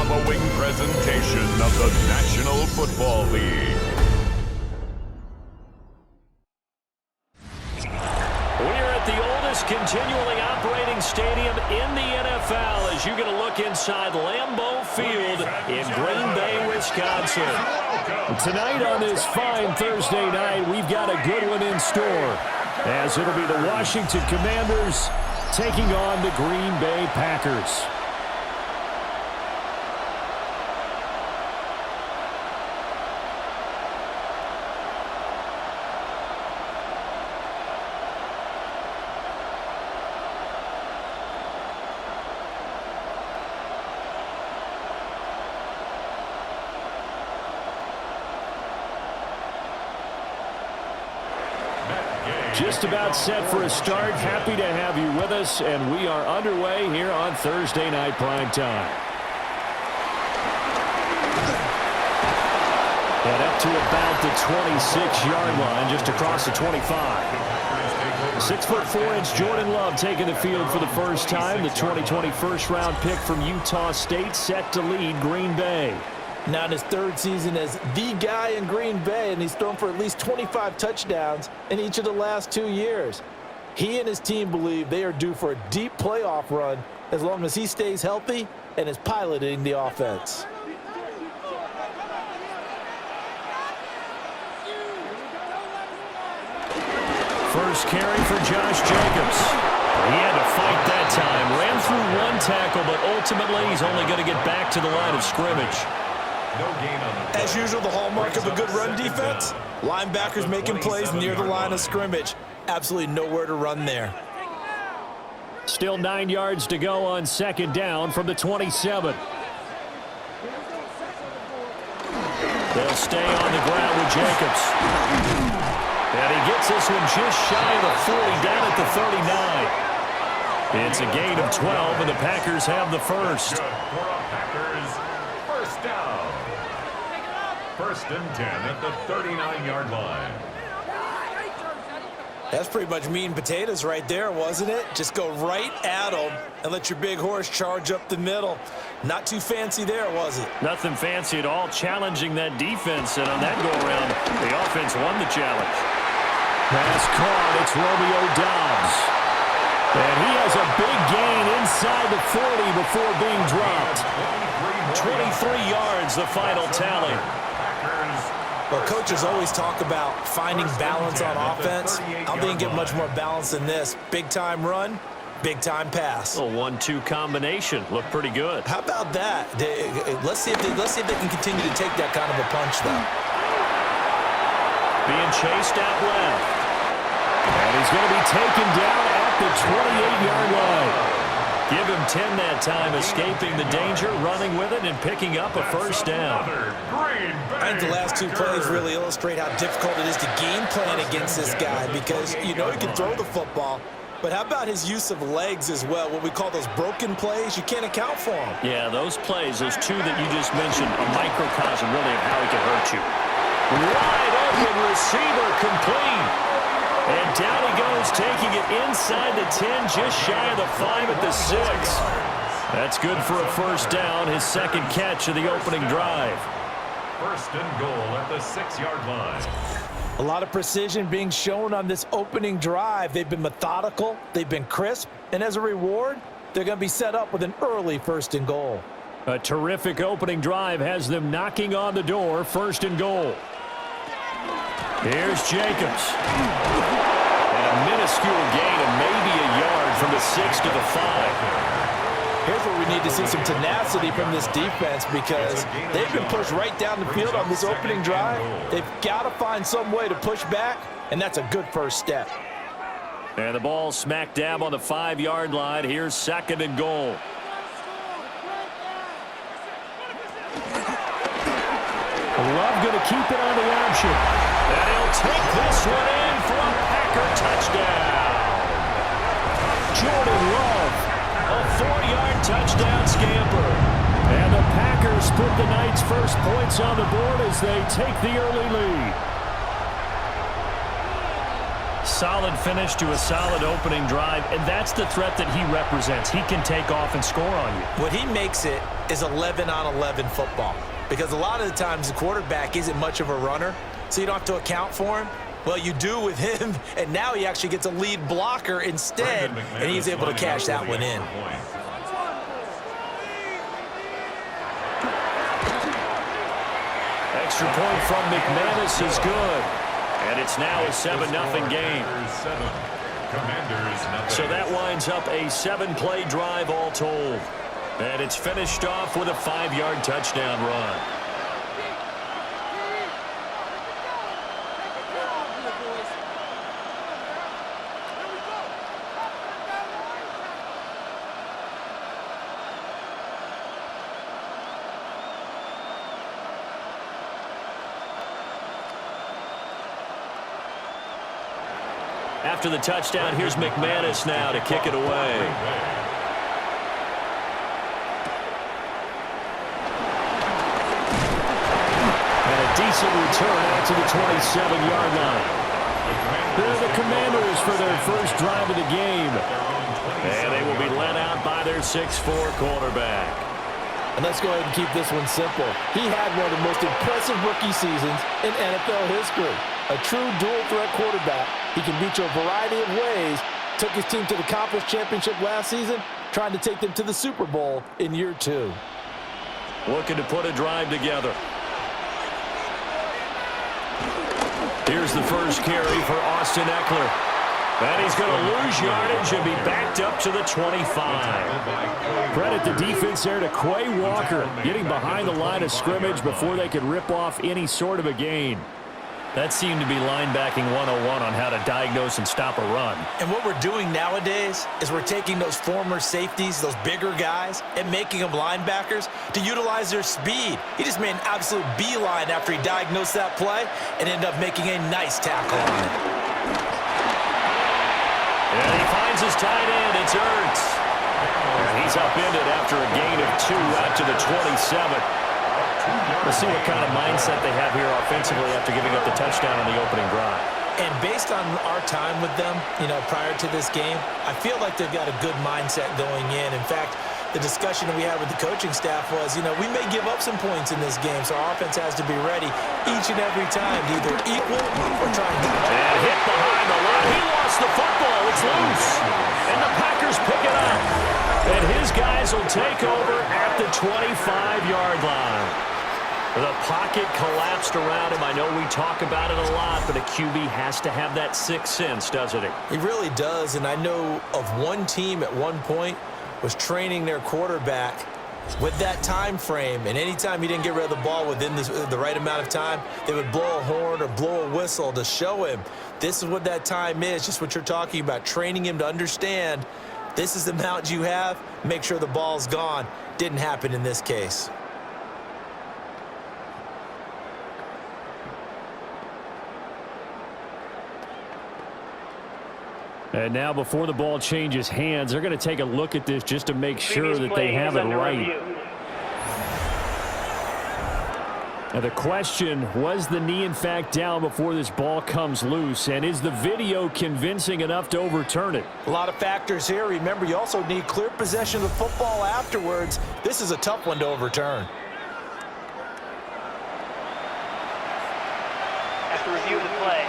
following presentation of the National Football League. We're at the oldest continually operating stadium in the NFL as you get a look inside Lambeau Field in Green Bay, Wisconsin. Tonight on this fine Thursday night, we've got a good one in store, as it'll be the Washington Commanders taking on the Green Bay Packers. Just about set for a start. Happy to have you with us, and we are underway here on Thursday Night Prime Time. And up to about the 26-yard line, just across the 25. 6'4" Jordan Love taking the field for the first time. The 2020 first-round pick from Utah State set to lead Green Bay. Now in his third season as the guy in Green Bay, and he's thrown for at least 25 touchdowns in each of the last 2 years. He and his team believe they are due for a deep playoff run as long as he stays healthy and is piloting the offense. First carry for Josh Jacobs. He had to fight that time. Ran through one tackle, but ultimately he's only going to get back to the line of scrimmage. As usual, the hallmark of a good run defense, linebackers making plays near the line of scrimmage. Absolutely nowhere to run there. Still 9 yards to go on second down from the 27. They'll stay on the ground with Jacobs. And he gets this one just shy of the 40, down at the 39. It's a gain of 12, and the Packers have the first. First down. First and 10 at the 39-yard line. That's pretty much meat and potatoes right there, wasn't it? Just go right at them and let your big horse charge up the middle. Not too fancy there, was it? Nothing fancy at all, challenging that defense, and on that go-around, the offense won the challenge. Pass caught, it's Romeo Doubs. And he has a big gain inside the 40 before being dropped. 23 yards, the final tally. Well, coaches always talk about finding balance on offense. I don't think you get much more balance than this. Big-time run, big-time pass. A 1-2 combination. Looked pretty good. How about that? Let's see if they can continue to take that kind of a punch, though. Being chased out left. And he's going to be taken down at the 28-yard line. Give him 10 that time, escaping the danger, running with it, and picking up a first down. I think the last two plays really illustrate how difficult it is to game plan against this guy, because you know he can throw the football, but how about his use of legs as well? What we call those broken plays, you can't account for them. Yeah, those plays, those two that you just mentioned, a microcosm really of how he can hurt you. Wide open receiver, complete. And down he goes, taking it inside the 10, just shy of the 5 at the 6. That's good for a first down, his second catch of the opening drive. First and goal at the 6-yard line. A lot of precision being shown on this opening drive. They've been methodical, they've been crisp, and as a reward, they're going to be set up with an early first and goal. A terrific opening drive has them knocking on the door, first and goal. Here's Jacobs. And a minuscule gain of maybe a yard from the 6 to the 5. Here's where we need to see some tenacity from this defense, because they've been pushed right down the field on this opening drive. They've got to find some way to push back, and that's a good first step. And the ball smack dab on the 5-yard line. Here's second and goal. Love going to keep it on the option. And he'll take this one in for a Packer touchdown. Jordan Love, a 4-yard touchdown scamper. And the Packers put the night's first points on the board as they take the early lead. Solid finish to a solid opening drive, and that's the threat that he represents. He can take off and score on you. What he makes it is 11-on-11 football, because a lot of the times the quarterback isn't much of a runner, so you don't have to account for him. Well, you do with him, and now he actually gets a lead blocker instead, and he's able to cash that one in. Extra point from McManus is good. And it's now a 7-0 game. So that winds up a 7-play drive all told. And it's finished off with a 5-yard touchdown run. After the touchdown, here's McManus now to kick it away. And a decent return out to the 27-yard line. They're the Commanders for their first drive of the game. And they will be led out by their 6'4" quarterback. And let's go ahead and keep this one simple. He had one of the most impressive rookie seasons in NFL history. A true dual-threat quarterback. He can beat you a variety of ways. Took his team to the conference championship last season, trying to take them to the Super Bowl in year 2. Looking to put a drive together. Here's the first carry for Austin Eckler. And he's going to lose yardage and be backed up to the 25. Credit the defense there to Quay Walker, getting behind the line of scrimmage before they could rip off any sort of a gain. That seemed to be linebacking 101 on how to diagnose and stop a run. And what we're doing nowadays is we're taking those former safeties, those bigger guys, and making them linebackers to utilize their speed. He just made an absolute beeline after he diagnosed that play and ended up making a nice tackle on it. And he finds his tight end. It's Ertz. And he's upended after a gain of 2 out to the 27. Let's see what kind of mindset they have here offensively after giving up the touchdown on the opening drive. And based on our time with them, prior to this game, I feel like they've got a good mindset going in. In fact, the discussion that we had with the coaching staff was, we may give up some points in this game, so our offense has to be ready each and every time to either equal or try and get it. And hit behind the line. He lost the football. It's loose. And the Packers pick it up. And his guys will take over at the 25-yard line. The pocket collapsed around him. I know we talk about it a lot, but a QB has to have that sixth sense, doesn't he? He really does, and I know of one team at one point was training their quarterback with that time frame, and anytime he didn't get rid of the ball within the right amount of time, they would blow a horn or blow a whistle to show him this is what that time is, just what you're talking about, training him to understand this is the amount you have, make sure the ball's gone. Didn't happen in this case. And now before the ball changes hands, they're going to take a look at this just to make sure that they have it right. Now the question, was the knee in fact down before this ball comes loose? And is the video convincing enough to overturn it? A lot of factors here. Remember, you also need clear possession of the football afterwards. This is a tough one to overturn. After review of the play,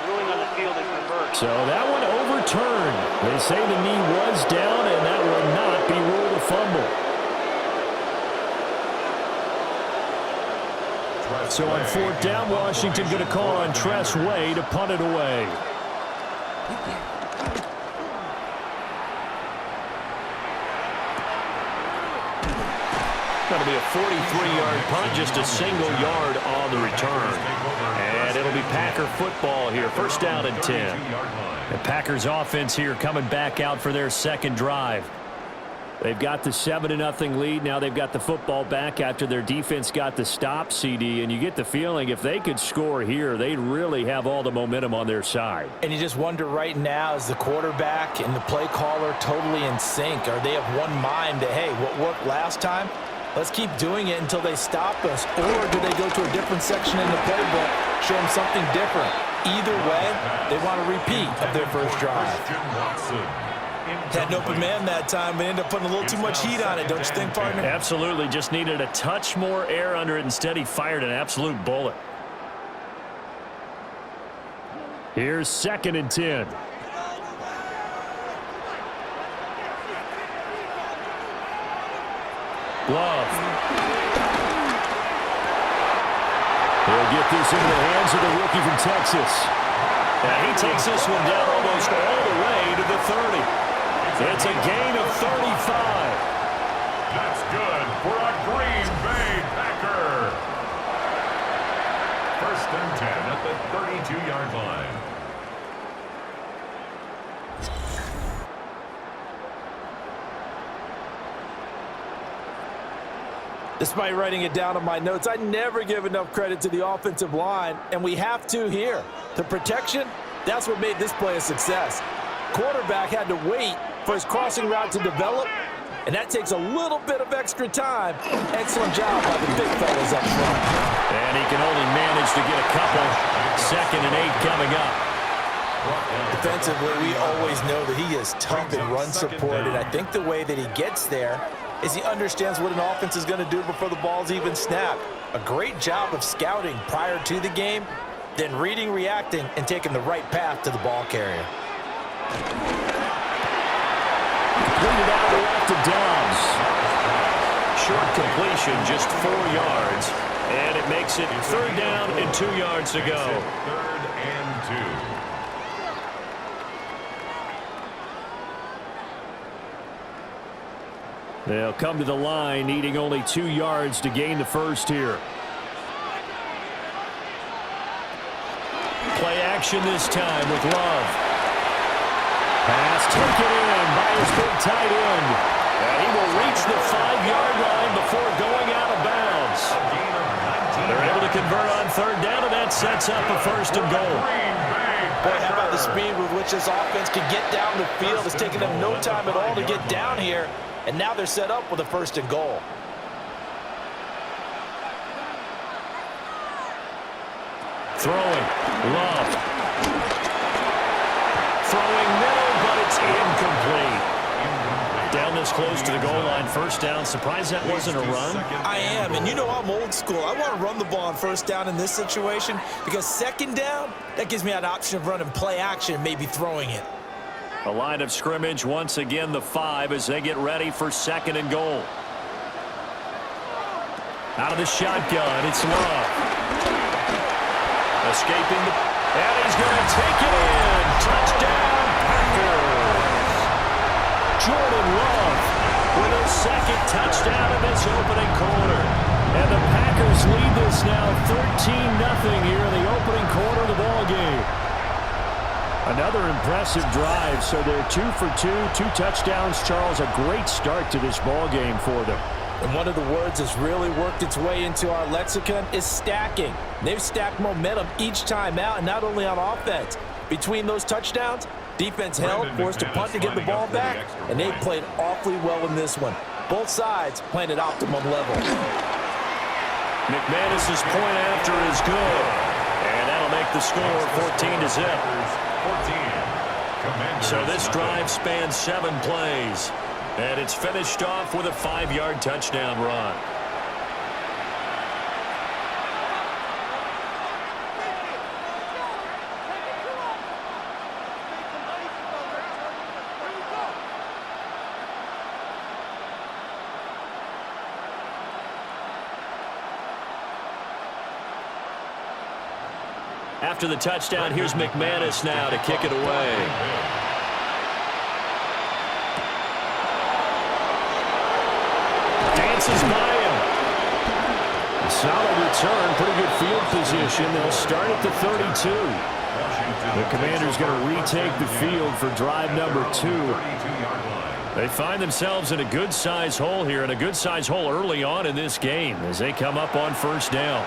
the ruling on the field is reversed. So that one overturned. They say the knee was down, and that will not be ruled a fumble. So on 4th down, Washington going to call on Tress Way to punt it away. Going to be a 43-yard punt, just a single yard on the return. And it'll be Packer football here. 1st down and 10. The Packers offense here coming back out for their second drive. They've got the 7-0 lead. Now they've got the football back after their defense got the stop, CD. And you get the feeling if they could score here, they'd really have all the momentum on their side. And you just wonder right now, is the quarterback and the play caller totally in sync? Are they of one mind that, hey, what worked last time? Let's keep doing it until they stop us. Or do they go to a different section in the playbook, show them something different? Either way, they want a repeat of their first drive. Had an open man that time, but ended up putting a little too much heat on it, don't you think, partner? Absolutely. Just needed a touch more air under it. Instead, he fired an absolute bullet. Here's 2nd and 10. Love. He'll get this into the hands of the rookie from Texas. And he takes this one down almost all the way to the 30. It's a gain of 35. That's good for a Green Bay Packer. 1st and 10 at the 32-yard line. Despite writing it down on my notes, I never give enough credit to the offensive line, and we have to here. The protection, that's what made this play a success. Quarterback had to wait for his crossing route to develop, and that takes a little bit of extra time. Excellent job by the big fellas up front. And he can only manage to get a couple. 2nd and 8 coming up. Defensively, we always know that he is tough in run support, and I think the way that he gets there is he understands what an offense is going to do before the ball's even snapped. A great job of scouting prior to the game, then reading, reacting, and taking the right path to the ball carrier. Completed out the left to Dobbs. Short completion, just 4 yards. And it makes it 3rd down and 2 yards to go. 3rd and 2. They'll come to the line, needing only 2 yards to gain the first here. Play action this time with Love. Pass taken in by his big tight end. And he will reach the 5-yard line before going out of bounds. They're able to convert on 3rd down, and that sets up a 1st and goal. Boy, how about the speed with which this offense can get down the field? It's taken them no time at all to get down here. And now they're set up with a 1st and goal. Throwing. Love. Throwing middle, but it's incomplete. Down this close to the goal line. 1st down. Surprised that wasn't a run? I am, and you know I'm old school. I want to run the ball on 1st down in this situation because 2nd down, that gives me an option of running play action and maybe throwing it. A line of scrimmage, once again the 5 as they get ready for 2nd and goal. Out of the shotgun, it's Love. Escaping the... And he's going to take it in. Touchdown, Packers. Jordan Love with a 2nd touchdown in this opening quarter. And the Packers lead this now 13-0 here in the opening quarter of the ball game. Another impressive drive, so they're 2 for 2, 2 touchdowns. Charles, a great start to this ball game for them. And one of the words that's really worked its way into our lexicon is stacking. They've stacked momentum each time out, and not only on offense. Between those touchdowns, defense held, forced a punt to get the ball back, and they played awfully well in this one. Both sides playing at optimum level. McManus's point after is good, and that'll make the score 14-0. So this drive spans 7 plays, and it's finished off with a 5-yard touchdown run. After the touchdown, here's McManus now to kick it away. Dances by him. Solid return, pretty good field position. They'll start at the 32. The Commanders going to retake the field for drive number 2. They find themselves in a good-sized hole here, and a good-sized hole early on in this game as they come up on 1st down.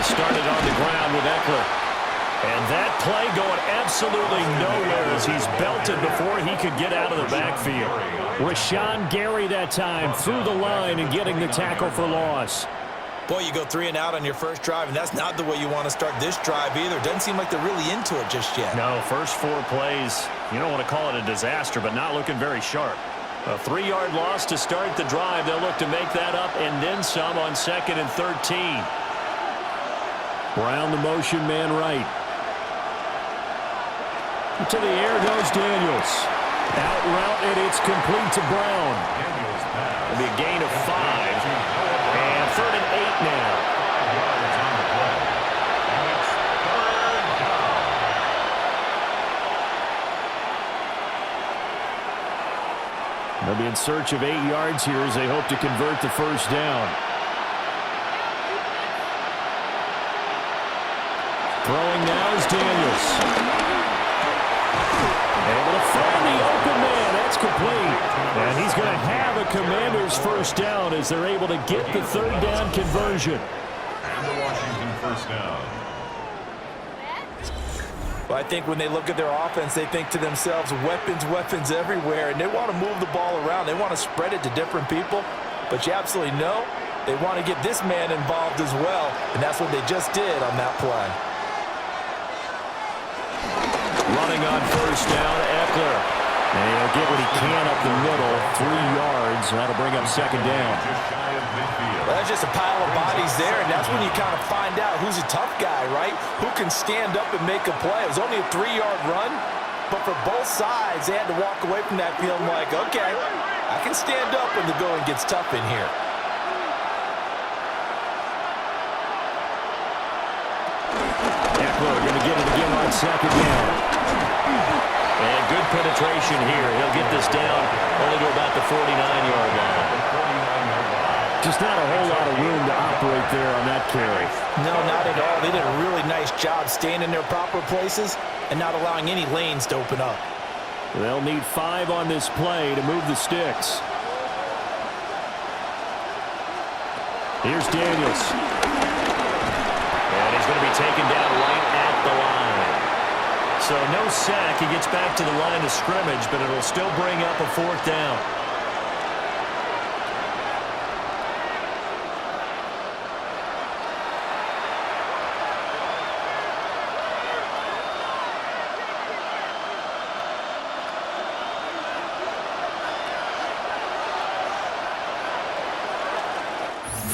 started on the ground with Eckler. And that play going absolutely nowhere as he's belted before he could get out of the backfield. Rashawn Gary that time through the line and getting the tackle for loss. Boy, you go 3 and out on your first drive, and that's not the way you want to start this drive either. Doesn't seem like they're really into it just yet. No, first 4 plays, you don't want to call it a disaster, but not looking very sharp. A 3-yard loss to start the drive. They'll look to make that up and then some on 2nd and 13. Brown the motion man right. To the air goes Daniels. Out route, and it's complete to Brown. It'll be a gain of 5. And 3rd and 8 now. They'll be in search of 8 yards here as they hope to convert the first down. Throwing now is Daniels. Able to find the open man. That's complete. And he's going to have a Commander's first down as they're able to get the 3rd down conversion. And the Washington first down. Well, I think when they look at their offense, they think to themselves, weapons, weapons everywhere, and they want to move the ball around. They want to spread it to different people, but you absolutely know they want to get this man involved as well, and that's what they just did on that play. Running on first down, Eckler. And he'll get what he can up the middle, 3 yards. That'll bring up 2nd down. Well, that's just a pile of bodies there, and that's when you kind of find out who's a tough guy, right? Who can stand up and make a play. It was only a 3-yard run, but for both sides, they had to walk away from that feeling like, okay, I can stand up when the going gets tough in here. Eckler going to get it again on 2nd down. And good penetration here. He'll get this down only to about the 49-yard line. Just not a whole lot of room to operate there on that carry. No, not at all. They did a really nice job staying in their proper places and not allowing any lanes to open up. They'll need 5 on this play to move the sticks. Here's Daniels. And he's going to be taken down right at the line. So no sack. He gets back to the line of scrimmage, but it'll still bring up a 4th down.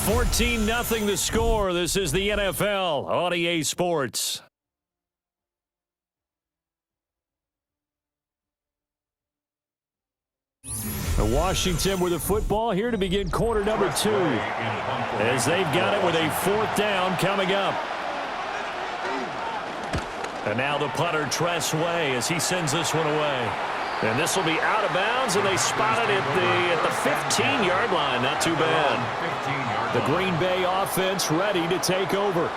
(14-0) the score. This is the NFL on EA Sports. Washington with the football here to begin quarter number 2. As they've got it with a 4th down coming up. And now the punter, Tress Way, as he sends this one away. And this will be out of bounds, and they spot it at the 15-yard line. Not too bad. The Green Bay offense ready to take over.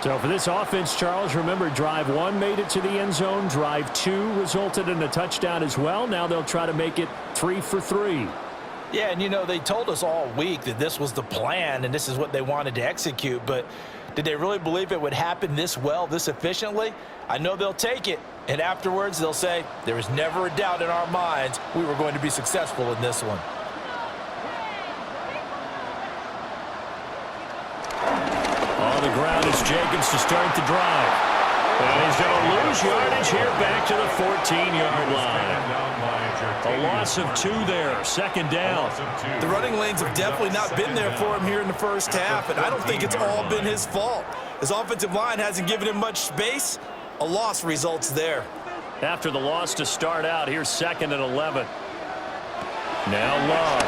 So for this offense, Charles, remember, drive 1 made it to the end zone. Drive 2 resulted in a touchdown as well. Now they'll try to make it 3 for 3. Yeah, and you know, they told us all week that this was the plan and this is what they wanted to execute, but did they really believe it would happen this well, this efficiently? I know they'll take it, and afterwards they'll say, there was never a doubt in our minds we were going to be successful in this one. On the ground is Jacobs to start the drive. And he's going to lose yardage here back to the 14-yard line. A loss of 2 there, 2nd down. The running lanes have definitely not been there for him here in the first half, and I don't think it's all been his fault. His offensive line hasn't given him much space. A loss results there. After the loss to start out, here's 2nd and 11. Now Love.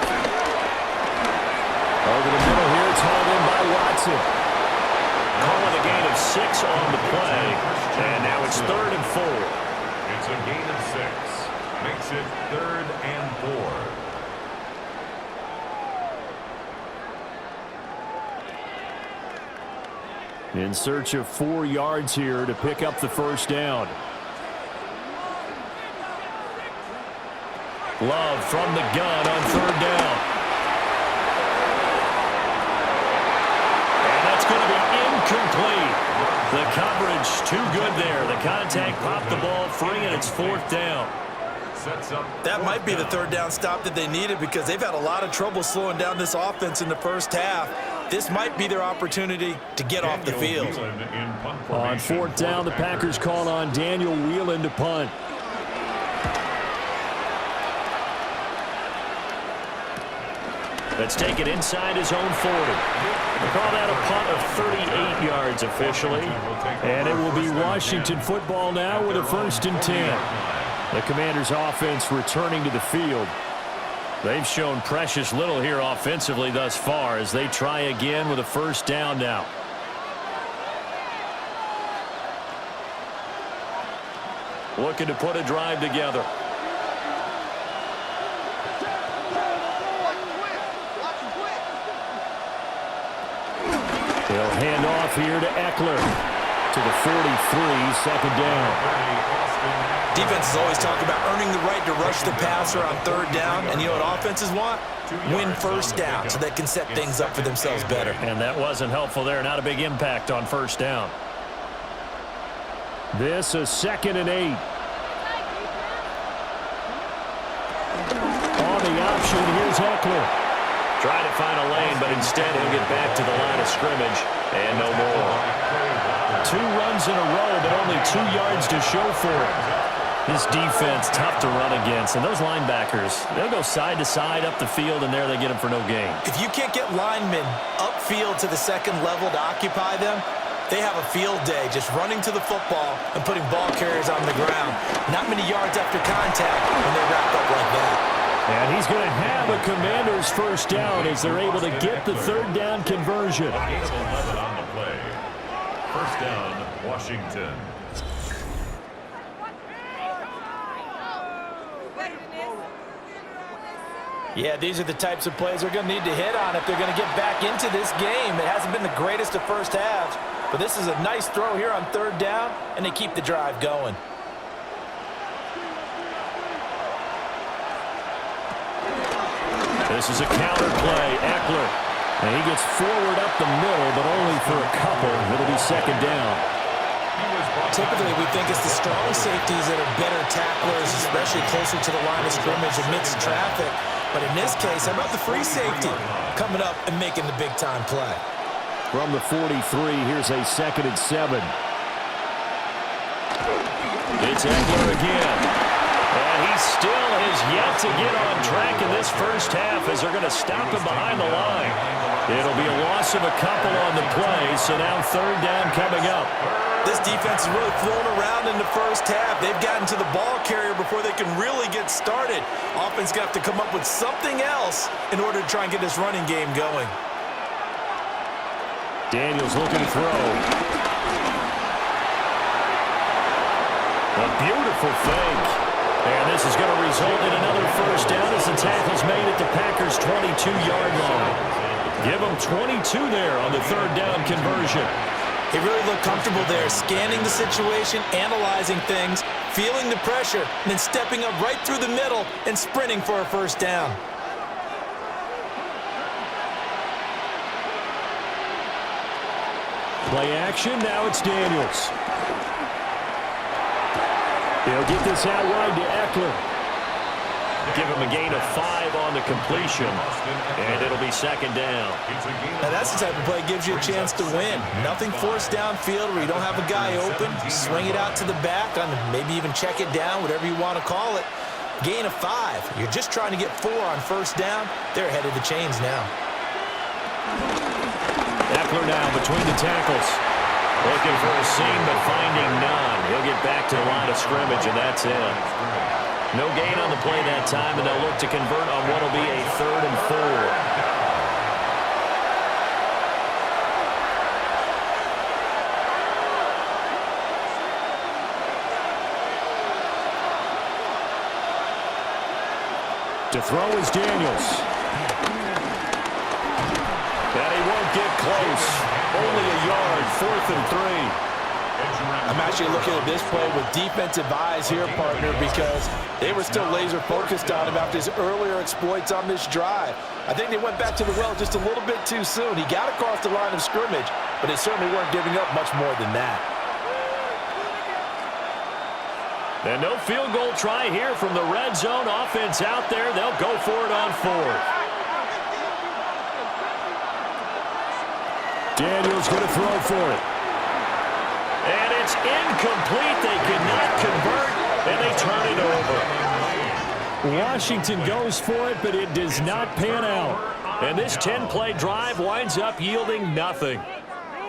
Over the middle here, it's hauled in by Watson. Calling a gain of 6 on the play. And now it's 3rd and 4. It's a gain of 6. Makes it 3rd and 4. In search of 4 yards here to pick up the first down. Love from the gun on 3rd down. And that's going to be complete. The coverage too good there. The contact popped the ball free, and it's 4th down. That might be the 3rd down stop that they needed because they've had a lot of trouble slowing down this offense in the first half. This might be their opportunity to get off the field. On 4th down, the Packers call on Daniel Whelan to punt. Let's take it inside his own 40. We'll call that a punt of 38 yards officially. And it will be Washington football now with a 1st and 10. The Commanders' offense returning to the field. They've shown precious little here offensively thus far as they try again with a 1st down now. Looking to put a drive together. They'll hand off here to Eckler to the 43, 2nd down. Defenses always talk about earning the right to rush the passer on 3rd down, and you know what offenses want? Win 1st down so they can set things up for themselves better. And that wasn't helpful there. Not a big impact on 1st down. This is 2nd and 8. On the option, here's Eckler. Trying to find a lane, but instead he'll get back to the line of scrimmage. And no more. 2 runs in a row, but only 2 yards to show for it. This defense, tough to run against. And those linebackers, they'll go side to side up the field, and there they get them for no gain. If you can't get linemen upfield to the 2nd level to occupy them, they have a field day just running to the football and putting ball carriers on the ground. Not many yards after contact when they wrap up like that. And he's going to have a Commander's 1st down as they're able to get the 3rd down conversion. 11 on the play. 1st down, Washington. Yeah, these are the types of plays they're going to need to hit on if they're going to get back into this game. It hasn't been the greatest of first halves, but this is a nice throw here on 3rd down, and they keep the drive going. This is a counter play. Eckler. And he gets forward up the middle, but only for a couple. It'll be 2nd down. Typically, we think it's the strong safeties that are better tacklers, especially closer to the line of scrimmage amidst traffic. But in this case, how about the free safety coming up and making the big-time play? From the 43, here's a 2nd and 7. It's Eckler again. And he still has yet to get on track in this first half as they're going to stop him behind the line. It'll be a loss of a couple on the play, so now 3rd down coming up. This defense is really flown around in the first half. They've gotten to the ball carrier before they can really get started. Offense going to have to come up with something else in order to try and get this running game going. Daniels looking to throw. A beautiful fake. And this is going to result in another 1st down as the tackle's made at the Packers' 22-yard line. Give them 22 there on the 3rd down conversion. He really looked comfortable there, scanning the situation, analyzing things, feeling the pressure, and then stepping up right through the middle and sprinting for a 1st down. Play action, now it's Daniels. He'll get this out wide to Eckler. Give him a gain of 5 on the completion, and it'll be 2nd down. Now that's the type of play that gives you a chance to win. Nothing forced downfield where you don't have a guy open. Swing it out to the back, maybe even check it down, whatever you want to call it. Gain of 5. You're just trying to get 4 on 1st down. They're ahead of the chains now. Eckler now between the tackles. Looking for a seam, but finding none. He'll get back to the line of scrimmage, and that's it. No gain on the play that time, and they'll look to convert on what will be a 3rd and 4. To throw is Daniels. And he won't get close. Only a yard, 4th and 3. I'm actually looking at this play with defensive eyes here, partner, because they were still laser focused on him after his earlier exploits on this drive. I think they went back to the well just a little bit too soon. He got across the line of scrimmage, but they certainly weren't giving up much more than that. And no field goal try here from the red zone. Offense out there. They'll go for it on 4th. Daniel's going to throw for it. And it's incomplete. They could not convert, and they turn it over. Washington goes for it, but it does not pan out. And this 10-play drive winds up yielding nothing.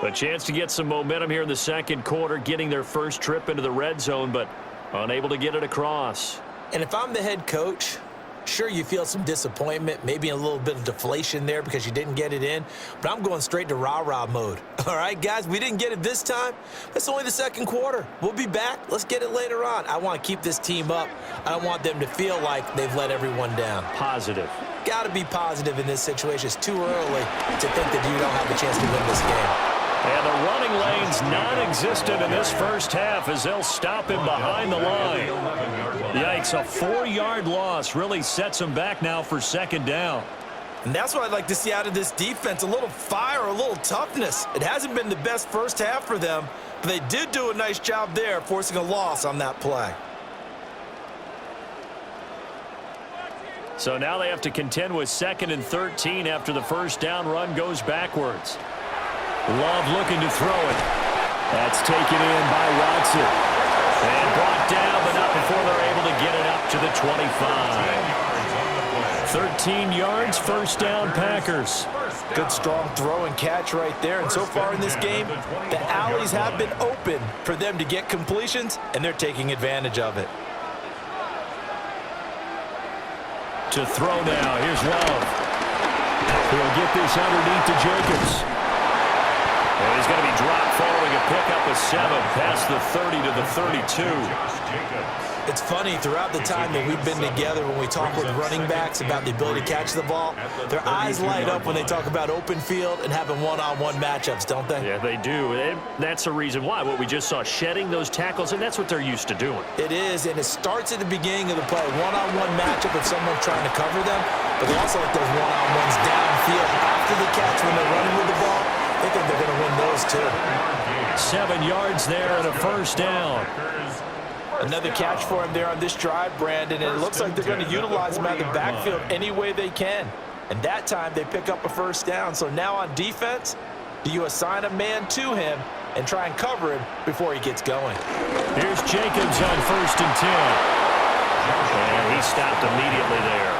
A chance to get some momentum here in the second quarter, getting their first trip into the red zone, but unable to get it across. And if I'm the head coach, sure, you feel some disappointment, maybe a little bit of deflation there because you didn't get it in, but I'm going straight to rah-rah mode. All right, guys, we didn't get it this time. That's only the second quarter. We'll be back. Let's get it later on. I want to keep this team up. I don't want them to feel like they've let everyone down. Positive. Got to be positive in this situation. It's too early to think that you don't have a chance to win this game. And the running lane's non-existent in this first half as they'll stop him behind the line. Yikes, a 4-yard loss really sets him back now for second down. And that's what I'd like to see out of this defense, a little fire, a little toughness. It hasn't been the best first half for them, but they did do a nice job there, forcing a loss on that play. So now they have to contend with 2nd and 13 after the first down run goes backwards. Love looking to throw it. That's taken in by Watson. And brought down, but not before they're able to get it up to the 25. 13 yards, first down, Packers. Good strong throw and catch right there. And so far in this game, the alleys have been open for them to get completions, and they're taking advantage of it. To throw now, here's Love. He'll get this underneath to Jacobs. And he's going to be dropped following a pickup of 7 past the 30 to the 32. It's funny, throughout the time that we've been together when we talk with running backs about the ability to catch the ball, their eyes light up when they talk about open field and having one-on-one matchups, don't they? Yeah, they do. And that's the reason why. What we just saw, shedding those tackles, and that's what they're used to doing. It is, and it starts at the beginning of the play. One-on-one matchup if someone's trying to cover them, but they also like those one-on-ones downfield after the catch when they're running with the ball. They think they're going to win those too. 7 yards there and a first down. Another catch for him there on this drive, Brandon, and it looks like they're going to utilize him out of the backfield any way they can. And that time they pick up a first down. So now on defense, do you assign a man to him and try and cover him before he gets going? Here's Jacobs on 1st and 10. And he stopped immediately there.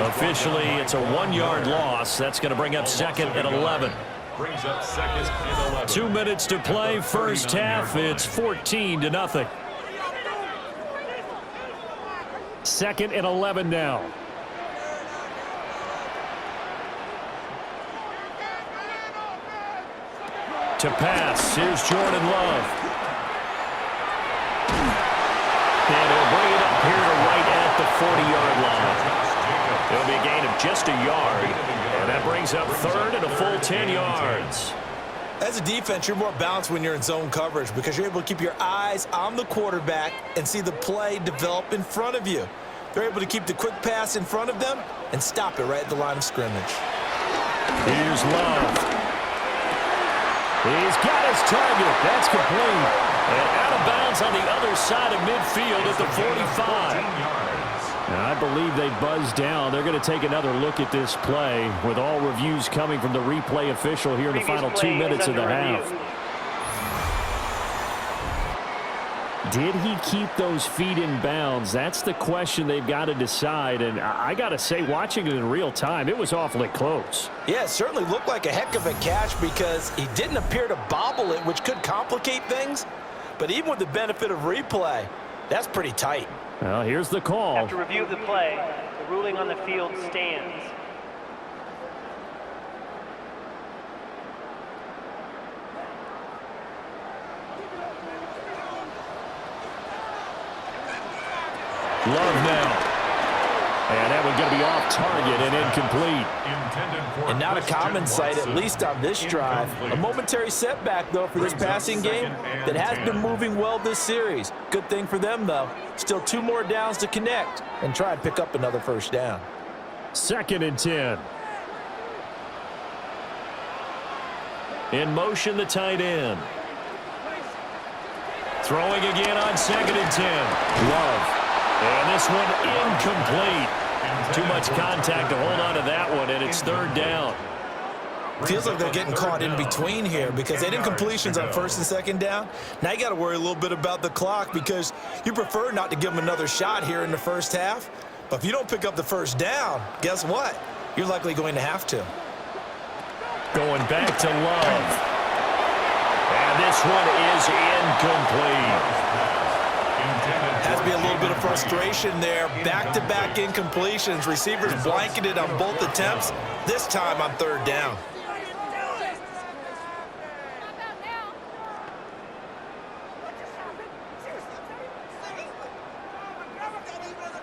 Officially, it's a 1-yard loss. That's going to bring up 2nd and 11. Brings up 2nd and 11. 2 minutes to play, first half. It's 14-0. 2nd and 11 now. To pass, here's Jordan Love. And he'll bring it up here to right at the 40-yard line. It'll be a gain of just a yard, and that brings up 3rd and a full 10 yards. As a defense, you're more balanced when you're in zone coverage because you're able to keep your eyes on the quarterback and see the play develop in front of you. They're able to keep the quick pass in front of them and stop it right at the line of scrimmage. Here's Love. He's got his target. That's complete. And out of bounds on the other side of midfield at the 45. And I believe they buzzed down. They're going to take another look at this play with all reviews coming from the replay official here in the final 2 minutes of the half. Did he keep those feet in bounds? That's the question they've got to decide. And I got to say, watching it in real time, it was awfully close. Yeah, it certainly looked like a heck of a catch because he didn't appear to bobble it, which could complicate things. But even with the benefit of replay, that's pretty tight. Well, here's the call. After review of the play, the ruling on the field stands. Love now. And that one's going to be off target and incomplete. And not a common sight, at least on this drive. A momentary setback, though, for this passing game that has been moving well this series. Good thing for them, though. Still 2 more downs to connect and try and pick up another first down. 2nd and 10. In motion, the tight end. Throwing again on 2nd and 10. Love. And this one incomplete. Too much contact to hold on to that one, and it's 3rd down. Feels like they're getting caught in between here because they didn't completions on 1st and 2nd down. Now you got to worry a little bit about the clock because you prefer not to give them another shot here in the first half. But if you don't pick up the 1st down, guess what? You're likely going to have to. Going back to Love. And this one is incomplete. Has to be a little bit of frustration there. Back-to-back incompletions. Receivers blanketed on both attempts. This time on 3rd down.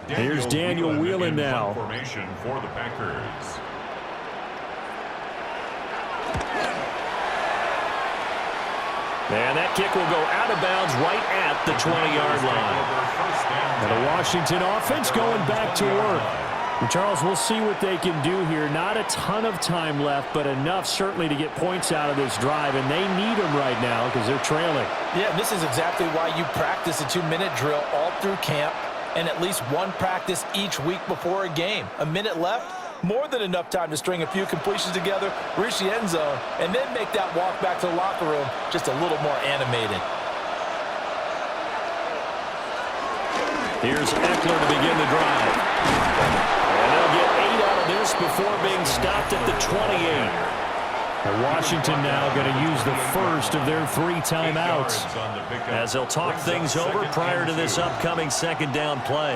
Here's Daniel Whelan now. Formation for the Packers. And that kick will go out of bounds right at the 20-yard line. And the Washington offense going back to work. And Charles, we'll see what they can do here. Not a ton of time left, but enough certainly to get points out of this drive. And they need them right now because they're trailing. Yeah, and this is exactly why you practice a 2-minute drill all through camp and at least one practice each week before a game. A minute left, more than enough time to string a few completions together, reach the end zone, and then make that walk back to the locker room just a little more animated. Here's Eckler to begin the drive. And they'll get 8 out of this before being stopped at the 28. Washington now going to use the first of their 3 timeouts as they'll talk things over prior to this upcoming 2nd down play.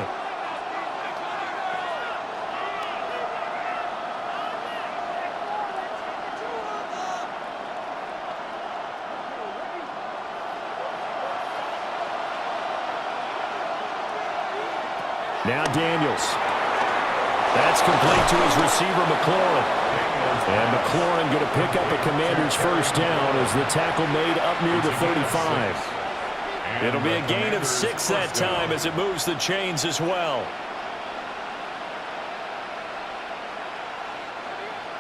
Now Daniels. That's complete to his receiver, McLaurin. And McLaurin going to pick up a Commander's 1st down as the tackle made up near the 35. It'll be a gain of 6 that time as it moves the chains as well.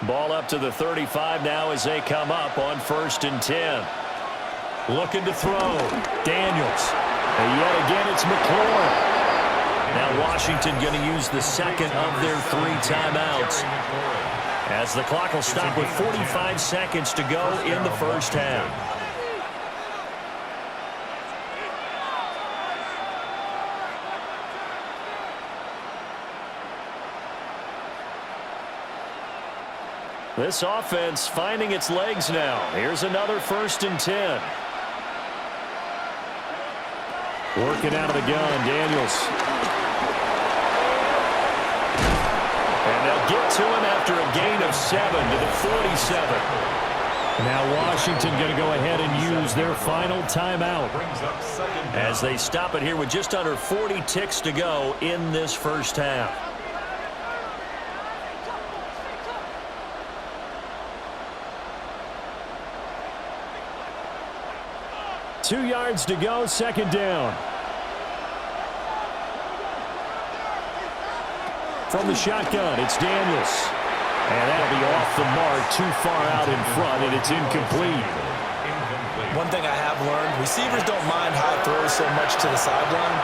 Ball up to the 35 now as they come up on 1st and 10. Looking to throw. Daniels. And yet again, it's McLaurin. Now Washington going to use the 2nd of their 3 timeouts as the clock will stop with 45 seconds to go in the 1st half. This offense finding its legs now. Here's another 1st and 10. Working out of the gun, Daniels. And they'll get to him after a gain of 7 to the 47. Now Washington going to go ahead and use their final timeout as they stop it here with just under 40 ticks to go in this 1st half. Two yards to go, 2nd down. From the shotgun, it's Daniels. And that'll be off the mark, too far out in front, and it's incomplete. One thing I have learned, receivers don't mind high throws so much to the sideline,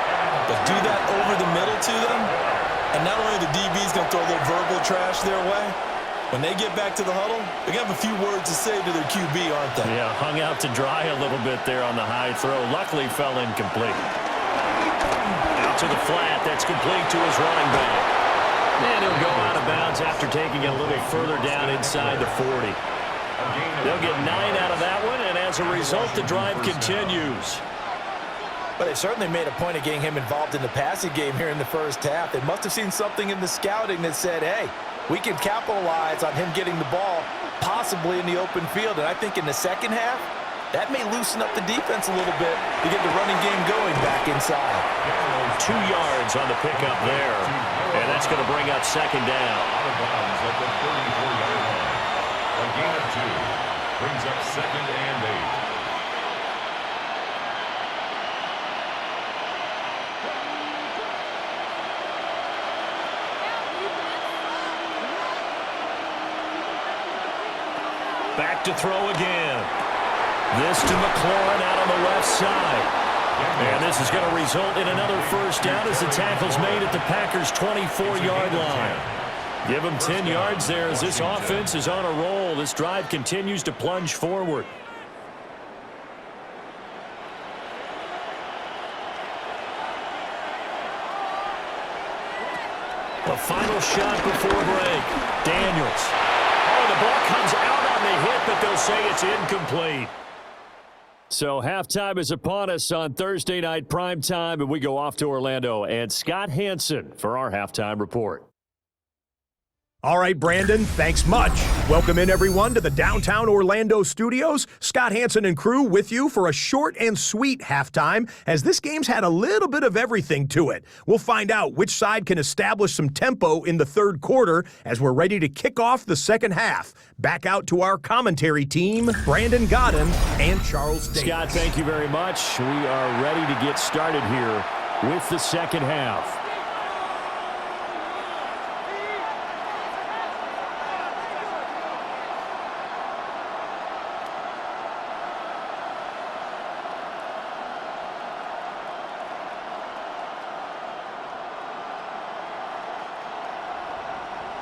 but do that over the middle to them, and not only the DB's going to throw a little verbal trash their way, when they get back to the huddle, they're going to have a few words to say to their QB, aren't they? Yeah, hung out to dry a little bit there on the high throw. Luckily fell incomplete. Out to the flat, that's complete to his running back. And he'll go out of bounds after taking it a little further down inside the 40. They'll get 9 out of that one, and as a result, the drive continues. But they certainly made a point of getting him involved in the passing game here in the 1st half. They must have seen something in the scouting that said, hey, we can capitalize on him getting the ball possibly in the open field. And I think in the 2nd half, that may loosen up the defense a little bit to get the running game going back inside. 2 yards on the pickup there. And that's going to bring up 2nd down. Out of bounds at the 34-yard line. A gain of 2 brings up 2nd and 8. Back to throw again. This to McLaurin out on the left side. And this is going to result in another first down as the tackle's made at the Packers' 24-yard line. Give them 10 yards there as this offense is on a roll. This drive continues to plunge forward. The final shot before break. Daniels. Oh, the ball comes out on the hit, but they'll say it's incomplete. So halftime is upon us on Thursday night primetime, and we go off to Orlando. And Scott Hansen for our halftime report. All right, Brandon, thanks much. Welcome in, everyone, to the downtown Orlando studios. Scott Hansen and crew with you for a short and sweet halftime, as this game's had a little bit of everything to it. We'll find out which side can establish some tempo in the third quarter as we're ready to kick off the second half. Back out to our commentary team, Brandon Godden and Charles Davis. Scott, thank you very much. We are ready to get started here with the second half.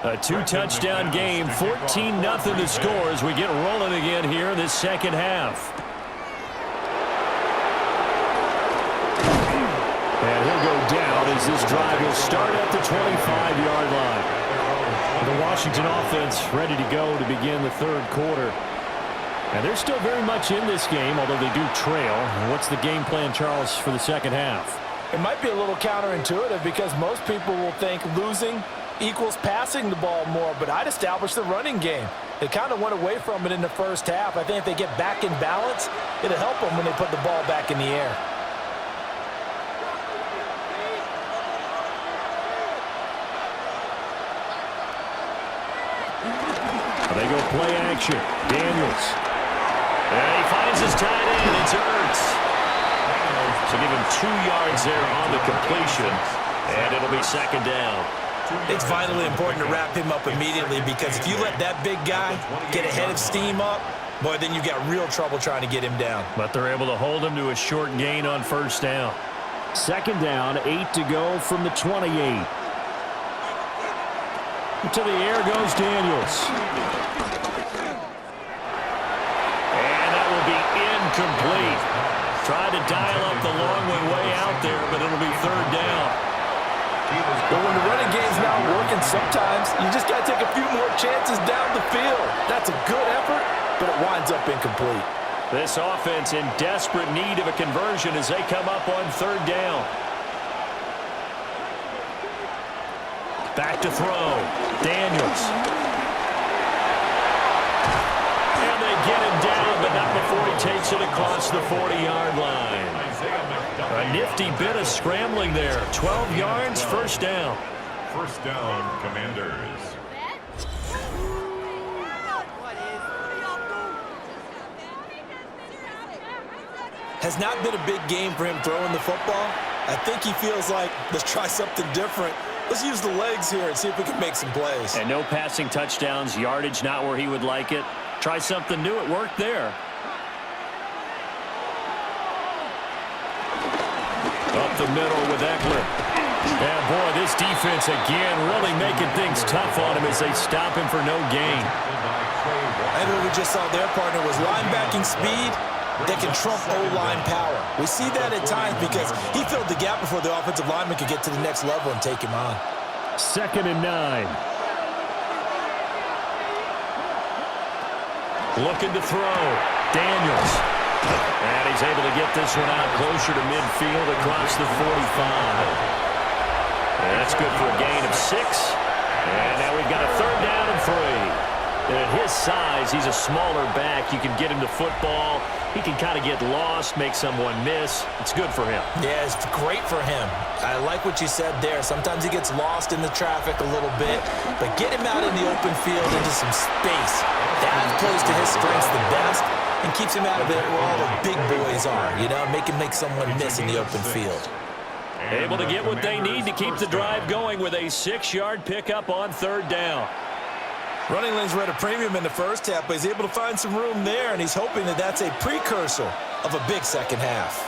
A two-touchdown game, 14-0 the score as we get rolling again here in this second half. And he'll go down as this drive will start at the 25-yard line. The Washington offense ready to go to begin the third quarter. And they're still very much in this game, although they do trail. What's the game plan, Charles, for the second half? It might be a little counterintuitive because most people will think losing equals passing the ball more, but I'd establish the running game. They kind of went away from it in the first half. I think if they get back in balance, it'll help them when they put the ball back in the air. They go play action. Daniels. And he finds his tight end. It's Ertz. So give him 2 yards there on the completion, and it'll be second down. It's vitally important to wrap him up immediately because if you let that big guy get a head of steam up, boy, then you've got real trouble trying to get him down. But they're able to hold him to a short gain on first down. Second down, 8 to go from the 28. To the air goes Daniels. And that will be incomplete. Tried to dial up the long way out there, but it'll be third down. But when the running game's not working, sometimes you just got to take a few more chances down the field. That's a good effort, but it winds up incomplete. This offense in desperate need of a conversion as they come up on third down. Back to throw. Daniels. And they get him down, but not before he takes it across the 40-yard line. A nifty bit of scrambling there. 12 yards, first down. First down, Commanders. Has not been a big game for him throwing the football. I think he feels like, let's try something different. Let's use the legs here and see if we can make some plays. And no passing touchdowns, yardage not where he would like it. Try something new. It worked there. Up the middle with Eckler. And boy, this defense again really making things tough on him as they stop him for no gain. And what we just saw their partner was linebacking speed that can trump O-line power. We see that at times because he filled the gap before the offensive lineman could get to the next level and take him on. Second and 9. Looking to throw. Daniels. And he's able to get this one out closer to midfield across the 45. And that's good for a gain of 6. And now we've got a third down and 3. And at his size, he's a smaller back. You can get him to football. He can kind of get lost, make someone miss. It's good for him. Yeah, it's great for him. I like what you said there. Sometimes he gets lost in the traffic a little bit, but get him out in the open field into some space. That plays to his strengths the best and keeps him out of it where all the big boys are, you know, make someone miss in the open field. Able to get what they need to keep the drive going with a 6-yard pickup on third down. Running lanes were at a premium in the first half, but he's able to find some room there, and he's hoping that that's a precursor of a big second half.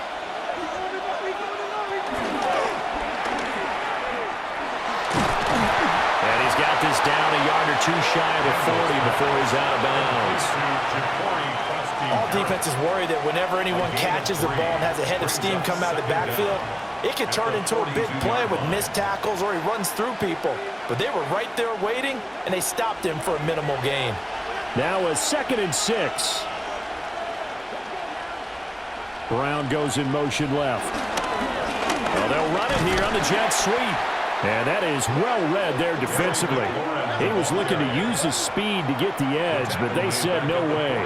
And he's got this down a yard or two shy of the 40 before he's out of bounds. All defenses worry that whenever anyone catches the ball and has a head of steam come out of the backfield, it could turn into a big play with missed tackles or he runs through people. But they were right there waiting, and they stopped him for a minimal gain. Now a 2nd and 6. Brown goes in motion left. Well, they'll run it here on the jet sweep. And that is well read there defensively. He was looking to use his speed to get the edge, but they said no way.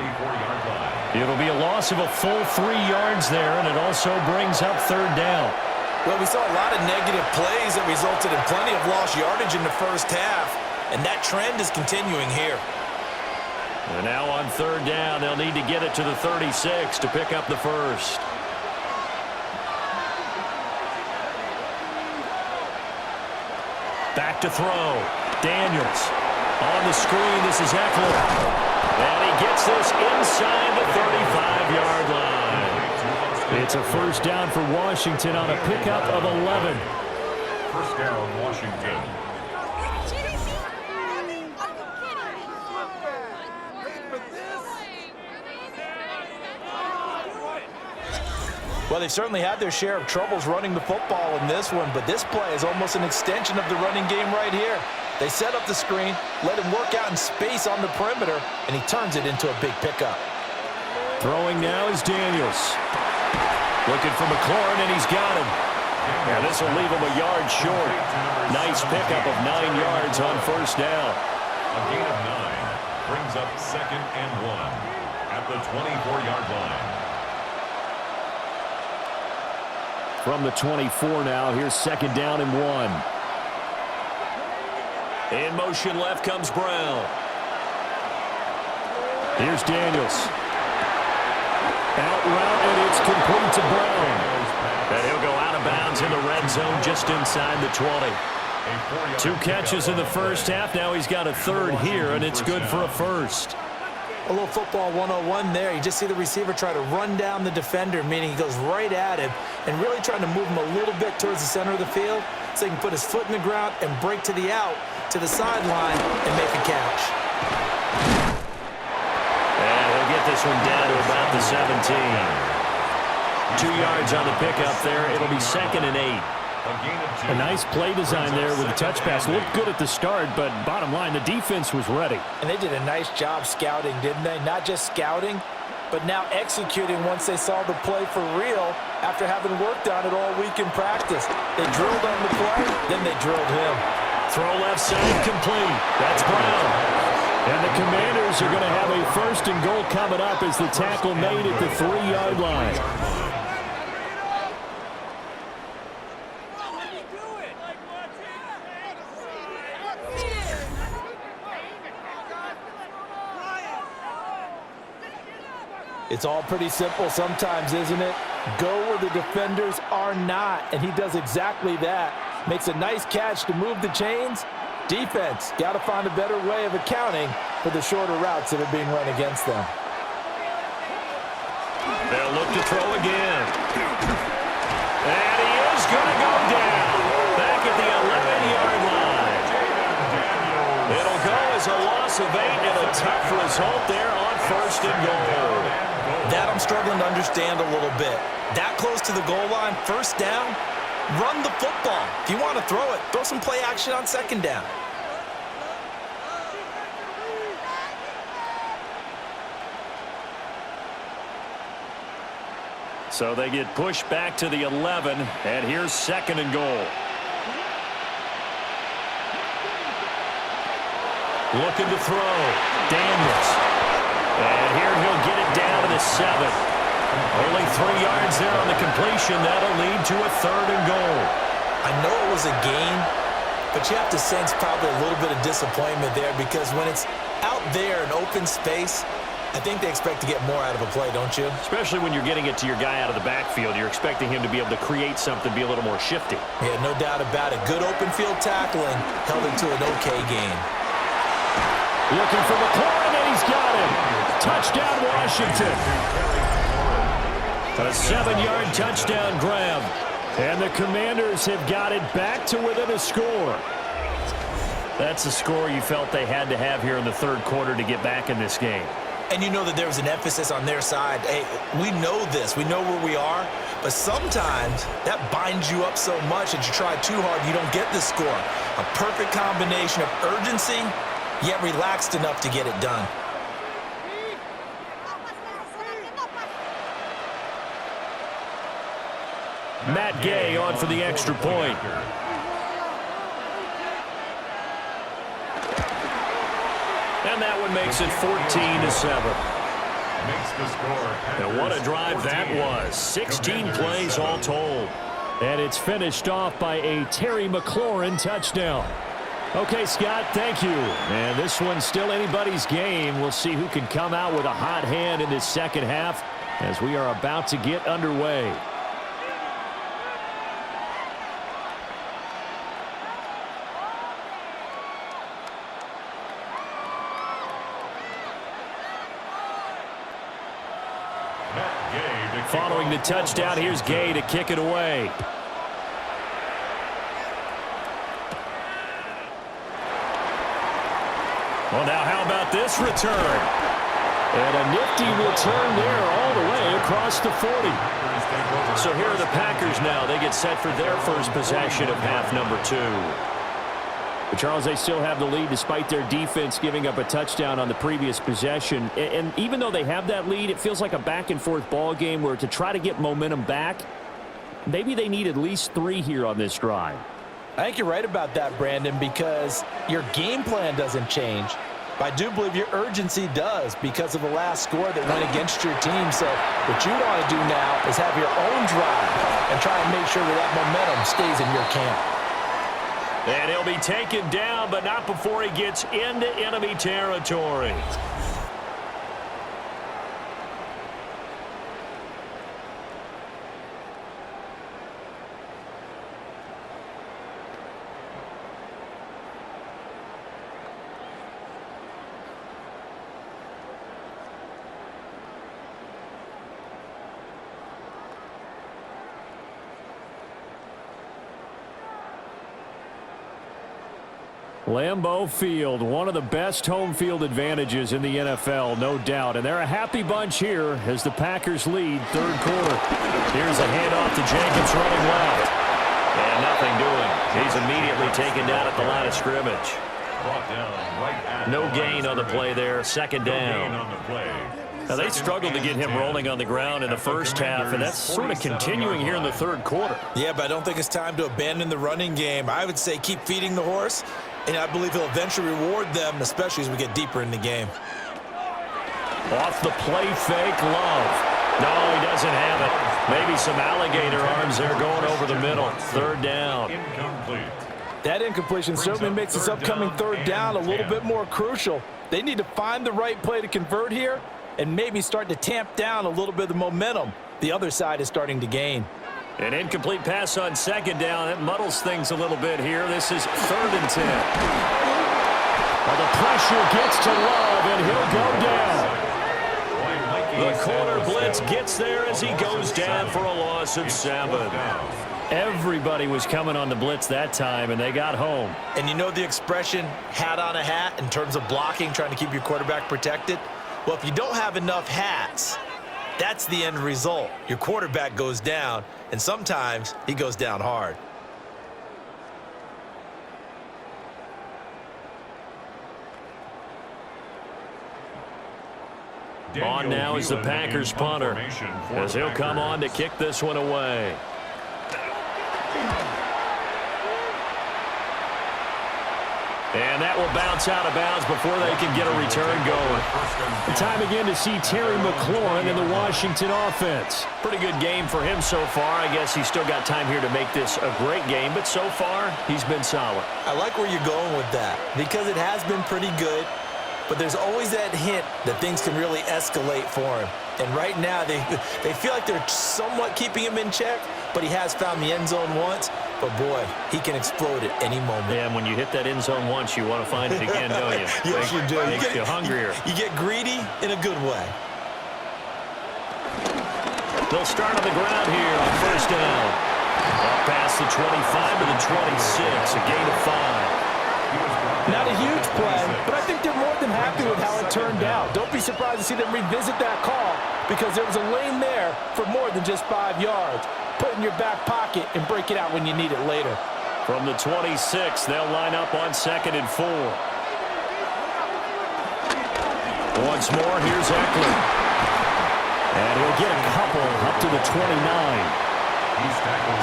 It'll be a loss of a full 3 yards there, and it also brings up 3rd down. Well, we saw a lot of negative plays that resulted in plenty of lost yardage in the first half, and that trend is continuing here. And now on 3rd down, they'll need to get it to the 36 to pick up the first. Back to throw. Daniels on the screen. This is Eckler. And he gets this inside the 35-yard line. It's a 1st down for Washington on a pickup of 11. 1st down, Washington. Well, they've certainly had their share of troubles running the football in this one, but this play is almost an extension of the running game right here. They set up the screen, let him work out in space on the perimeter, and he turns it into a big pickup. Throwing now is Daniels. Looking for McLaurin, and he's got him. Now this will leave him a yard short. Nice pickup of 9 yards on 1st down. A gain of 9 brings up 2nd and 1 at the 24-yard line. From the 24 now, here's 2nd down and 1. In motion left comes Brown. Here's Daniels. Out route, and it's complete to Brown. And he'll go out of bounds in the red zone just inside the 20. 2 catches in the first half. Now he's got a 3rd here, and it's good for a first. A little football 101 there. You just see the receiver try to run down the defender, meaning he goes right at him and really trying to move him a little bit towards the center of the field so he can put his foot in the ground and break to the out, to the sideline, and make a catch. And he'll get this one down to about the 17. 2 yards on the pickup there. It'll be 2nd and 8. A nice play design there with the touch pass. Looked good at the start, but bottom line, the defense was ready. And they did a nice job scouting, didn't they? Not just scouting, but now executing once they saw the play for real after having worked on it all week in practice. They drilled on the play, then they drilled him. Throw left side complete. That's Brown. And the Commanders are going to have a 1st and goal coming up as the tackle made at the 3-yard line. It's all pretty simple sometimes, isn't it? Go where the defenders are not, and he does exactly that. Makes a nice catch to move the chains. Defense, got to find a better way of accounting for the shorter routes that are being run against them. They'll look to throw again. And he is going to go down. Back at the 11-yard line. It'll go as a loss of 8 and a tough result there on 1st and goal. That I'm struggling to understand a little bit. That close to the goal line, 1st down, run the football. If you want to throw it, throw some play action on 2nd down. So they get pushed back to the 11, and here's 2nd and goal. Looking to throw. Daniels. And here he'll get it down to the 7. Only 3 yards there on the completion. That'll lead to a 3rd and goal. I know it was a gain, but you have to sense probably a little bit of disappointment there because when it's out there in open space, I think they expect to get more out of a play, don't you? Especially when you're getting it to your guy out of the backfield. You're expecting him to be able to create something, be a little more shifty. Yeah, no doubt about it. Good open field tackling held it to an okay game. Looking for McLaurin, and he's got him. Touchdown, Washington. A 7-yard touchdown grab. And the Commanders have got it back to within a score. That's the score you felt they had to have here in the third quarter to get back in this game. And you know that there was an emphasis on their side. Hey, we know this. We know where we are. But sometimes that binds you up so much that you try too hard, you don't get the score. A perfect combination of urgency, yet relaxed enough to get it done. Matt Gay on for the extra point. And that one makes it 14-7. And what a drive that was. 16 plays all told. And it's finished off by a Terry McLaurin touchdown. Okay, Scott, thank you. And this one's still anybody's game. We'll see who can come out with a hot hand in this second half as we are about to get underway. Following the touchdown, here's Gay to kick it away. Well, now how about this return? And a nifty return there all the way across the 40. So here are the Packers now. They get set for their first possession of half number 2. But Charles, they still have the lead despite their defense giving up a touchdown on the previous possession. And even though they have that lead, it feels like a back-and-forth ball game where to try to get momentum back, maybe they need at least 3 here on this drive. I think you're right about that, Brandon, because your game plan doesn't change. But I do believe your urgency does because of the last score that went against your team. So what you want to do now is have your own drive and try and make sure that that momentum stays in your camp. And he'll be taken down, but not before he gets into enemy territory. Lambeau Field, one of the best home field advantages in the NFL, no doubt. And they're a happy bunch here as the Packers lead third quarter. Here's a handoff to Jacobs running left. And nothing doing. He's immediately taken down at the line of scrimmage. No gain on the play there, second down. Now, they struggled to get him rolling on the ground in the first half, and that's sort of continuing here in the third quarter. Yeah, but I don't think it's time to abandon the running game. I would say keep feeding the horse, and I believe he'll eventually reward them, especially as we get deeper in the game. Off the play fake, Love. No, he doesn't have it. Maybe some alligator arms there going over the middle. Third down. Incomplete. That incompletion certainly makes this upcoming third down a little bit more crucial. They need to find the right play to convert here and maybe start to tamp down a little bit of the momentum the other side is starting to gain. An incomplete pass on second down. That muddles things a little bit here. This is 3rd and 10. Well, the pressure gets to Love, and he'll go down. The corner blitz gets there as he goes down for a loss of 7. Everybody was coming on the blitz that time, and they got home. And you know the expression, hat on a hat, in terms of blocking, trying to keep your quarterback protected? Well, if you don't have enough hats, that's the end result. Your quarterback goes down, and sometimes he goes down hard. On now is the Packers punter, as he'll come on to kick this one away. And that will bounce out of bounds before they can get a return going. The time again to see Terry McLaurin in the Washington offense. Pretty good game for him so far. I guess he's still got time here to make this a great game, but so far, he's been solid. I like where you're going with that because it has been pretty good, but there's always that hint that things can really escalate for him. And right now, they feel like they're somewhat keeping him in check, but he has found the end zone once. But, boy, he can explode at any moment. Yeah, and when you hit that end zone once, you want to find it again, don't you? Yes, you do. Makes you hungrier. You get greedy in a good way. They'll start on the ground here on first down. Up past the 25 to the 26, a gain of 5. Not a huge play, but I think they're more than happy with how it turned out. Don't be surprised to see them revisit that call because there was a lane there for more than just 5 yards. Put it in your back pocket and break it out when you need it later. From the 26, they'll line up on 2nd and 4. Once more, here's Eckler. And he'll get a couple up to the 29. He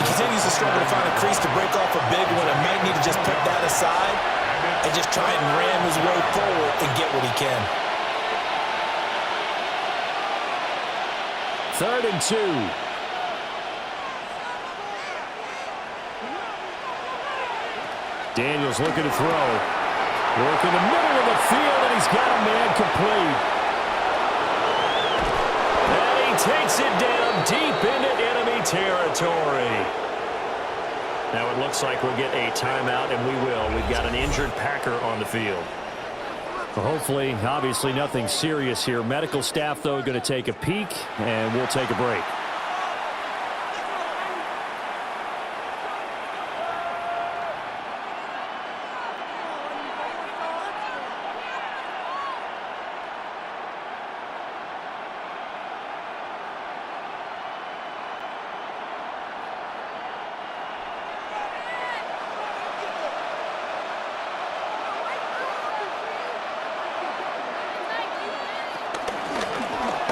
continues to struggle to find a crease to break off a big one and might need to just put that aside and just try and ram his way forward and get what he can. 3rd and 2. Daniels looking to throw. Work in the middle of the field, and he's got a man complete. And he takes it down deep into enemy territory. Now it looks like we'll get a timeout, and we will. We've got an injured Packer on the field. Well, hopefully, obviously nothing serious here. Medical staff, though, going to take a peek, and we'll take a break.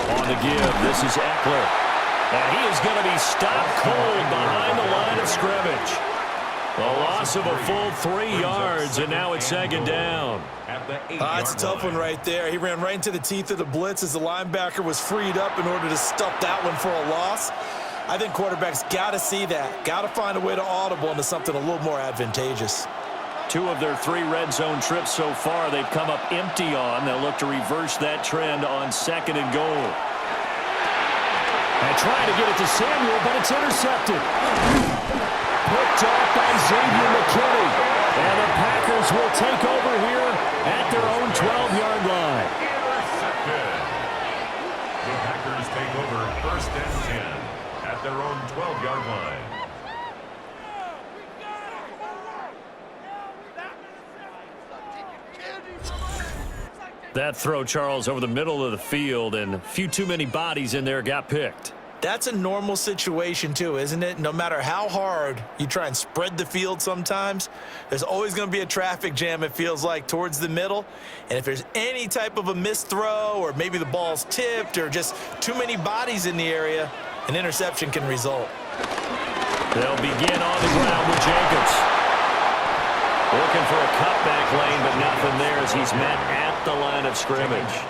On the give, this is Eckler. And he is going to be stopped cold behind the line of scrimmage. A loss of a full 3 yards, and now it's 2nd down. It's a tough one right there. He ran right into the teeth of the blitz as the linebacker was freed up in order to stuff that one for a loss. I think quarterbacks got to see that. Got to find a way to audible into something a little more advantageous. 2 of their 3 red zone trips so far, they've come up empty on. They'll look to reverse that trend on 2nd and goal. And trying to get it to Samuel, but it's intercepted. Picked off by Xavier McKinney. And the Packers will take over here at their own 12-yard line. Intercepted. The Packers take over 1st and 10 at their own 12-yard line. That throw, Charles, over the middle of the field, and a few too many bodies in there got picked. That's a normal situation, too, isn't it? No matter how hard you try and spread the field sometimes, there's always going to be a traffic jam, it feels like, towards the middle. And if there's any type of a missed throw or maybe the ball's tipped or just too many bodies in the area, an interception can result. They'll begin on the ground with Jacobs. Looking for a cutback lane, but nothing there as he's met at the line of scrimmage.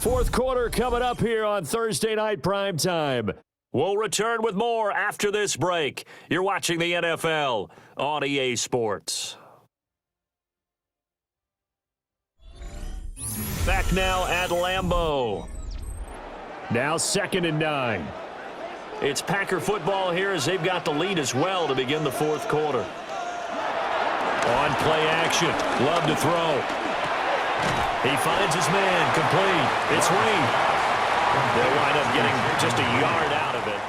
4th quarter coming up here on Thursday Night Primetime. We'll return with more after this break. You're watching the NFL on EA Sports. Back now at Lambeau. Now 2nd and 9. It's Packer football here as they've got the lead as well to begin the 4th quarter. On play action, Love to throw. He finds his man, complete. It's Reed. They'll wind up getting just a yard out of it.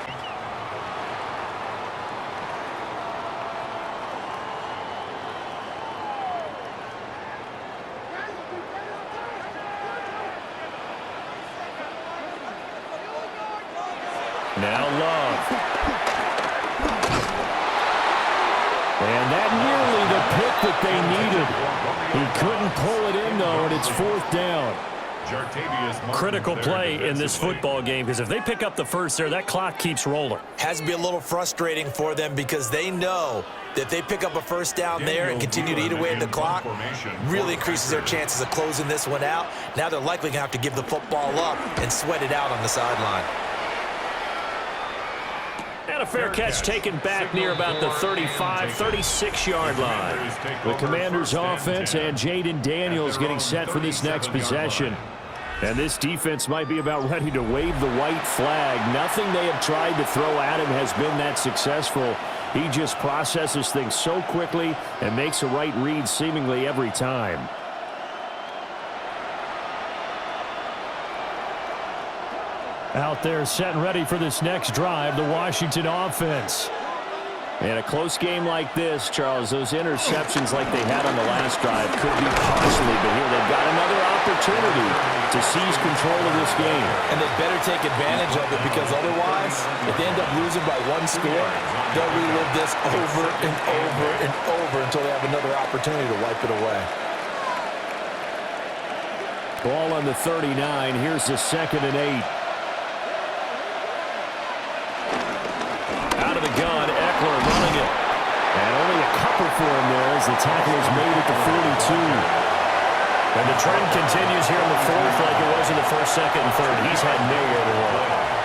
Now Love. And that nearly the pick that they needed. He couldn't pull it in, though, and it's 4th down. Critical play in this football game, because if they pick up the first there, that clock keeps rolling. Has to be a little frustrating for them because they know that if they pick up a first down there and continue to eat away at the clock, really increases their chances of closing this one out. Now they're likely going to have to give the football up and sweat it out on the sideline. And a fair catch taken back near about the 35, 36-yard line. The Commanders' offense and Jaden Daniels getting set for this next possession. And this defense might be about ready to wave the white flag. Nothing they have tried to throw at him has been that successful. He just processes things so quickly and makes a right read seemingly every time. Out there set and ready for this next drive, the Washington offense. In a close game like this, Charles, those interceptions like they had on the last drive could be costly, but here they've got another opportunity to seize control of this game. And they better take advantage of it, because otherwise, if they end up losing by one score, they'll relive this over and over and over until they have another opportunity to wipe it away. Ball on the 39. Here's the 2nd and 8. Out of the gun, Eckler running it. And only a couple for him there as the tackle is made at the 42. And the trend continues here in the 4th like it was in the 1st, 2nd, and 3rd. He's had nowhere to run.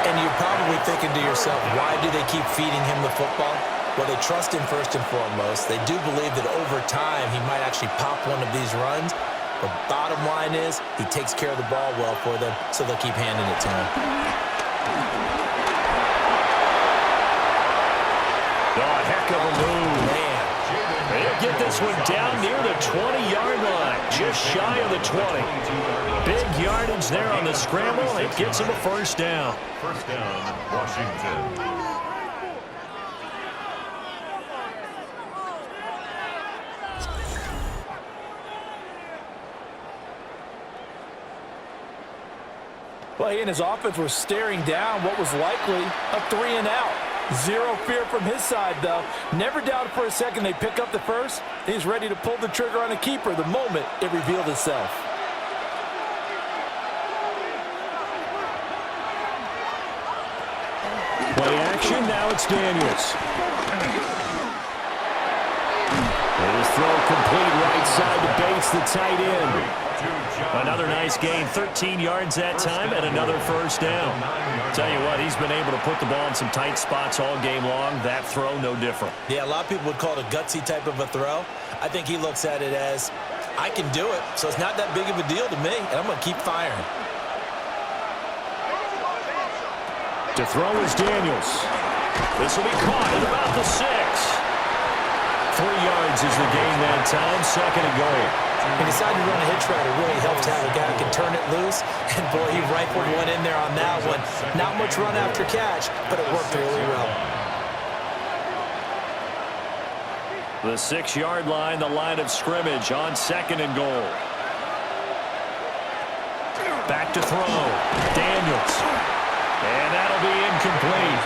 And you're probably thinking to yourself, why do they keep feeding him the football? Well, they trust him first and foremost. They do believe that over time he might actually pop one of these runs. But bottom line is, he takes care of the ball well for them, so they'll keep handing it to him. Oh, heck of a move. Man. They'll get this one down near the 20-yard line, just shy of the 20. Big yardage there on the scramble. It gets him a first down. First down, Washington. Well, he and his offense were staring down what was likely a 3-and-out. Zero fear from his side, though. Never doubted for a second they pick up the first. He's ready to pull the trigger on a keeper the moment it revealed itself. Play action, now it's Daniels. His throw complete right side to Bates, the tight end. Another nice gain, 13 yards that time, and another first down. Tell you what, he's been able to put the ball in some tight spots all game long. That throw, no different. Yeah, a lot of people would call it a gutsy type of a throw. I think he looks at it as, I can do it, so it's not that big of a deal to me, and I'm going to keep firing. To throw is Daniels. This will be caught at about the 6. 3 yards is the gain that time, 2nd and goal. He decided to run a hitch route. It really helps to have a guy who can turn it loose. And, boy, he rifled one in there on that one. Not much run after catch, but it worked really well. The 6-yard line, the line of scrimmage on 2nd and goal. Back to throw. Daniels. And that'll be incomplete.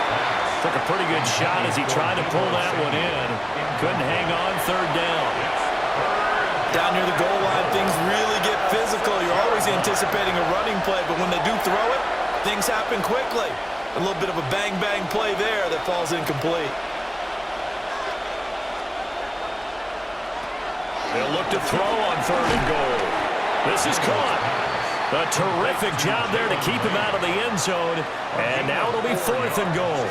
Took a pretty good shot as he tried to pull that one in. Couldn't hang on, 3rd down. Down near the goal line, things really get physical. You're always anticipating a running play, but when they do throw it, things happen quickly. A little bit of a bang-bang play there that falls incomplete. They'll look to throw on 3rd and goal. This is caught. A terrific job there to keep him out of the end zone. And now it'll be 4th and goal.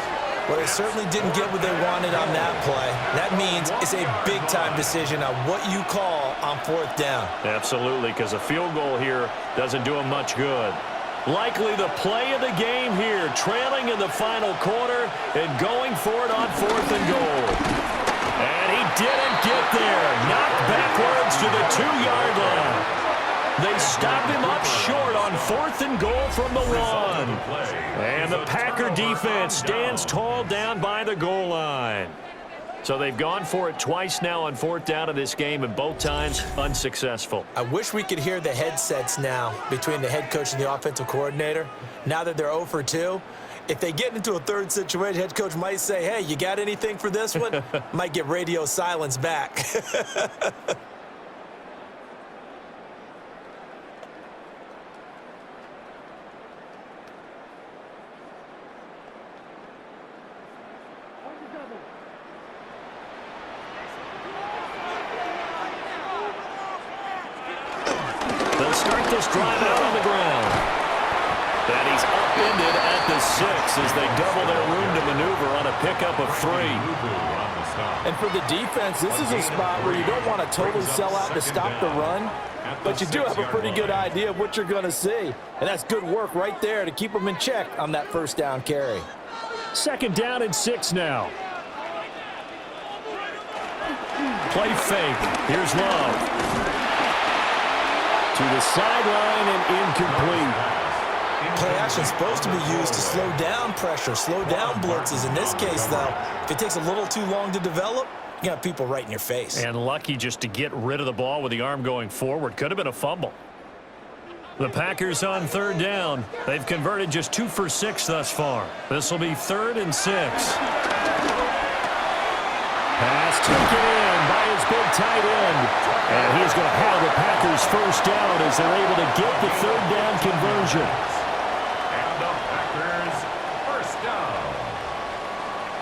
Well, they certainly didn't get what they wanted on that play. That means it's a big-time decision on what you call on 4th down. Absolutely, because a field goal here doesn't do him much good. Likely the play of the game here, trailing in the final quarter and going for it on 4th and goal. And he didn't get there. Knocked backwards to the 2-yard line. They stop him up short on 4th and goal from the 1. And the Packer defense stands tall down by the goal line. So they've gone for it twice now on 4th down of this game, and both times unsuccessful. I wish we could hear the headsets now between the head coach and the offensive coordinator. Now that they're 0 for 2, if they get into a 3rd situation, head coach might say, hey, you got anything for this one? Might get radio silence back. They'll start this drive out on the ground. And he's upended at the 6 as they double their room to maneuver on a pickup of 3. And for the defense, this is a spot where you don't want to totally sell out to stop the run, but you do have a pretty good idea of what you're going to see. And that's good work right there to keep them in check on that first down carry. 2nd down and 6 now. Play fake. Here's Love. To the sideline and incomplete. Play action is supposed to be used to slow down pressure, slow down blitzes. In this case, though, if it takes a little too long to develop, you got people right in your face. And lucky just to get rid of the ball with the arm going forward. Could have been a fumble. The Packers on 3rd down. They've converted just 2 for 6 thus far. This will be 3rd and 6. Pass taken in by his big tight end. And he's going to have the Packers first down as they're able to get the 3rd down conversion. And the Packers first down.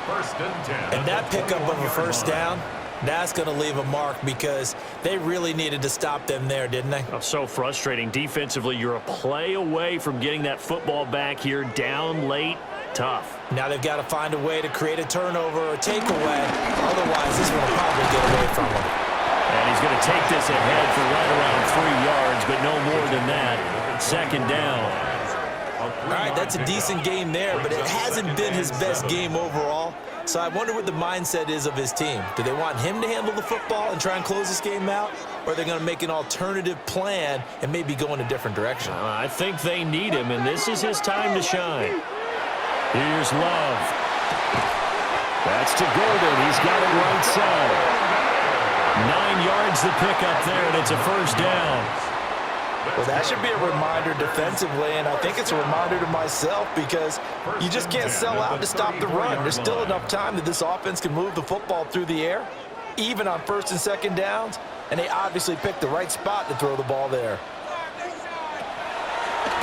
1st and 10. And that pickup of a first down, that's going to leave a mark because they really needed to stop them there, didn't they? Oh, so frustrating. Defensively, you're a play away from getting that football back here down late. Tough. Now they've got to find a way to create a turnover or takeaway. Otherwise, this one will probably get away from them. And he's going to take this ahead for right around 3 yards, but no more than that. 2nd down. All right, that's a decent game there, but it hasn't been his best game overall. So I wonder what the mindset is of his team. Do they want him to handle the football and try and close this game out? Or are they going to make an alternative plan and maybe go in a different direction? I think they need him, and this is his time to shine. Here's Love. That's to Golden. He's got it right side. 9 yards to pick up there, and it's a first down. Well, that should be a reminder defensively, and I think it's a reminder to myself because you just can't sell out to stop the run. There's still enough time that this offense can move the football through the air, even on 1st and 2nd downs, and they obviously picked the right spot to throw the ball there.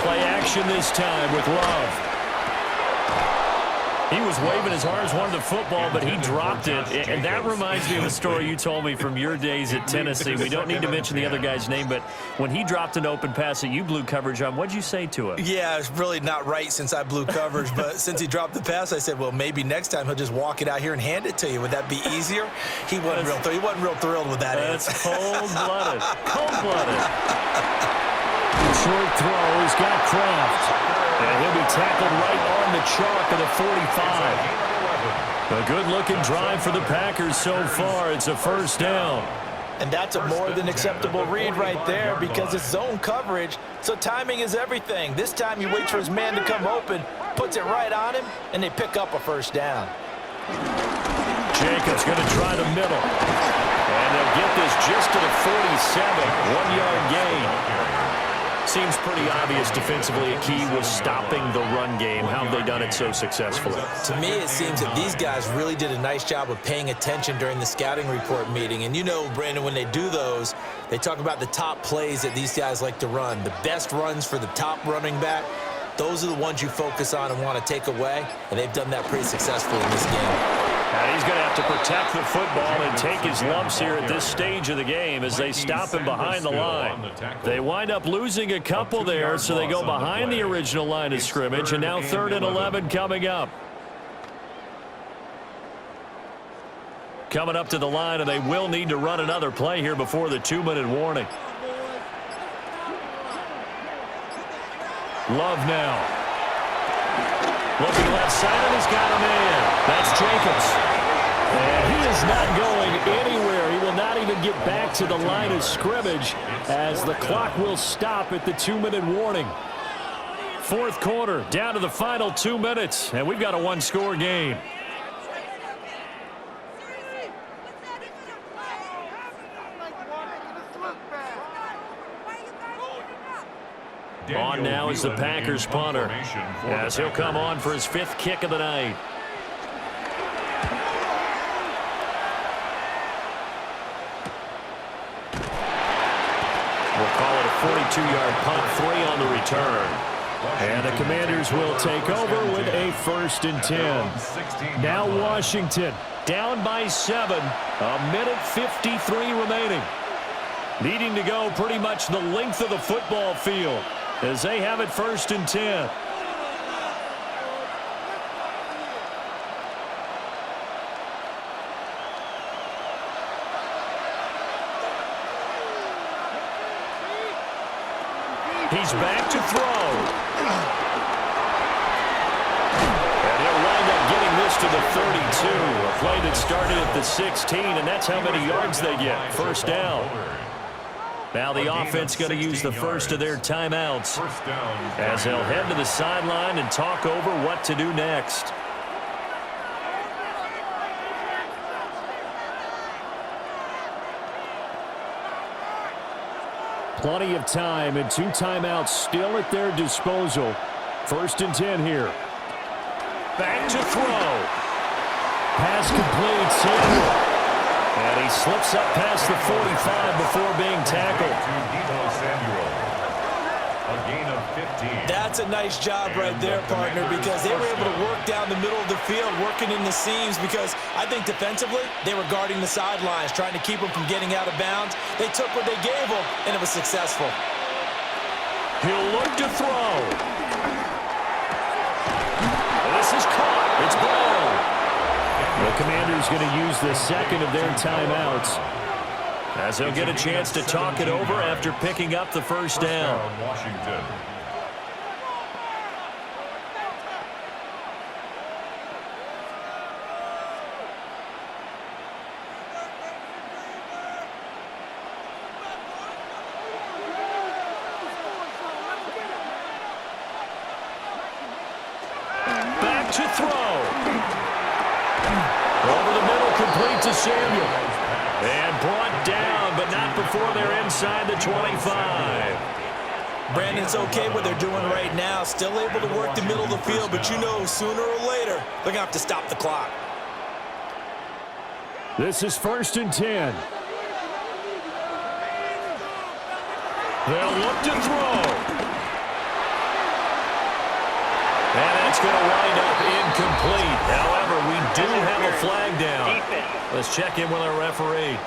Play action this time with Love. He was waving his arms, wanted the football, but he dropped it. And that reminds me of a story you told me from your days at Tennessee. We don't need to mention the other guy's name, but when he dropped an open pass that you blew coverage on, what'd you say to him? Yeah, it's really not right since I blew coverage, but since he dropped the pass, I said, well, maybe next time he'll just walk it out here and hand it to you. Would that be easier? He wasn't real thrilled with that. That's cold-blooded. Cold-blooded. Short throw. He's got Kraft. And he'll be tackled right on the chalk of the 45. A good-looking drive for the Packers so far. It's a first down. And that's a more than acceptable read right there because it's zone coverage, so timing is everything. This time he waits for his man to come open, puts it right on him, and they pick up a first down. Jacobs going to try the middle. And they'll get this just to the 47. 1-yard gain. Seems pretty obvious defensively a key was stopping the run game. How have they done it so successfully? To me, it seems that these guys really did a nice job of paying attention during the scouting report meeting. And you know, Brandon, when they do those, they talk about the top plays that these guys like to run. The best runs for the top running back, those are the ones you focus on and want to take away. And they've done that pretty successfully in this game. And he's going to have to protect the football and take his lumps here at this stage of the game as they stop him behind the line. They wind up losing a couple there, so they go behind the original line of scrimmage, and now 3rd and 11 coming up. Coming up to the line, and they will need to run another play here before the 2-minute warning. Love now. Looking left side, and he's got a man. That's Jacobs. And he is not going anywhere. He will not even get back to the line of scrimmage as the clock will stop at the 2-minute warning. 4th quarter, down to the final 2 minutes, and we've got a 1-score game. On now is the Packers punter, as he'll come on for his 5th kick of the night. We'll call it a 42-yard punt, 3 on the return. And the Commanders will take over with a 1st and 10. Now Washington down by 7, a minute 53 remaining. Needing to go pretty much the length of the football field as they have it 1st and 10. He's back to throw. And he'll wind up getting this to the 32. A play that started at the 16, and that's how many yards they get. First down. Now the offense going to use the first of their timeouts as they'll head to the sideline and talk over what to do next. Plenty of time and 2 timeouts still at their disposal. 1st and 10 here. Back to throw. Pass complete. Samuel. And he slips up past the 45 before being tackled. A gain of 15. That's a nice job right there, partner, because they were able to work down the middle of the field, working in the seams, because I think defensively they were guarding the sidelines, trying to keep them from getting out of bounds. They took what they gave them, and it was successful. He'll look to throw. This is caught. It's ball. The Commanders going to use the second of their timeouts as they'll get a chance to talk it over after picking up the first down. Washington. Back to throw. Over the middle, complete to Samuel. And brought down, but not before they're inside the 25. Brandon, it's okay what they're doing right now. Still able to work the middle of the field, but you know sooner or later they're going to have to stop the clock. This is 1st and 10. They'll look to throw. And that's going to wind up incomplete. However, we do have a flag down. Let's check in with our referee.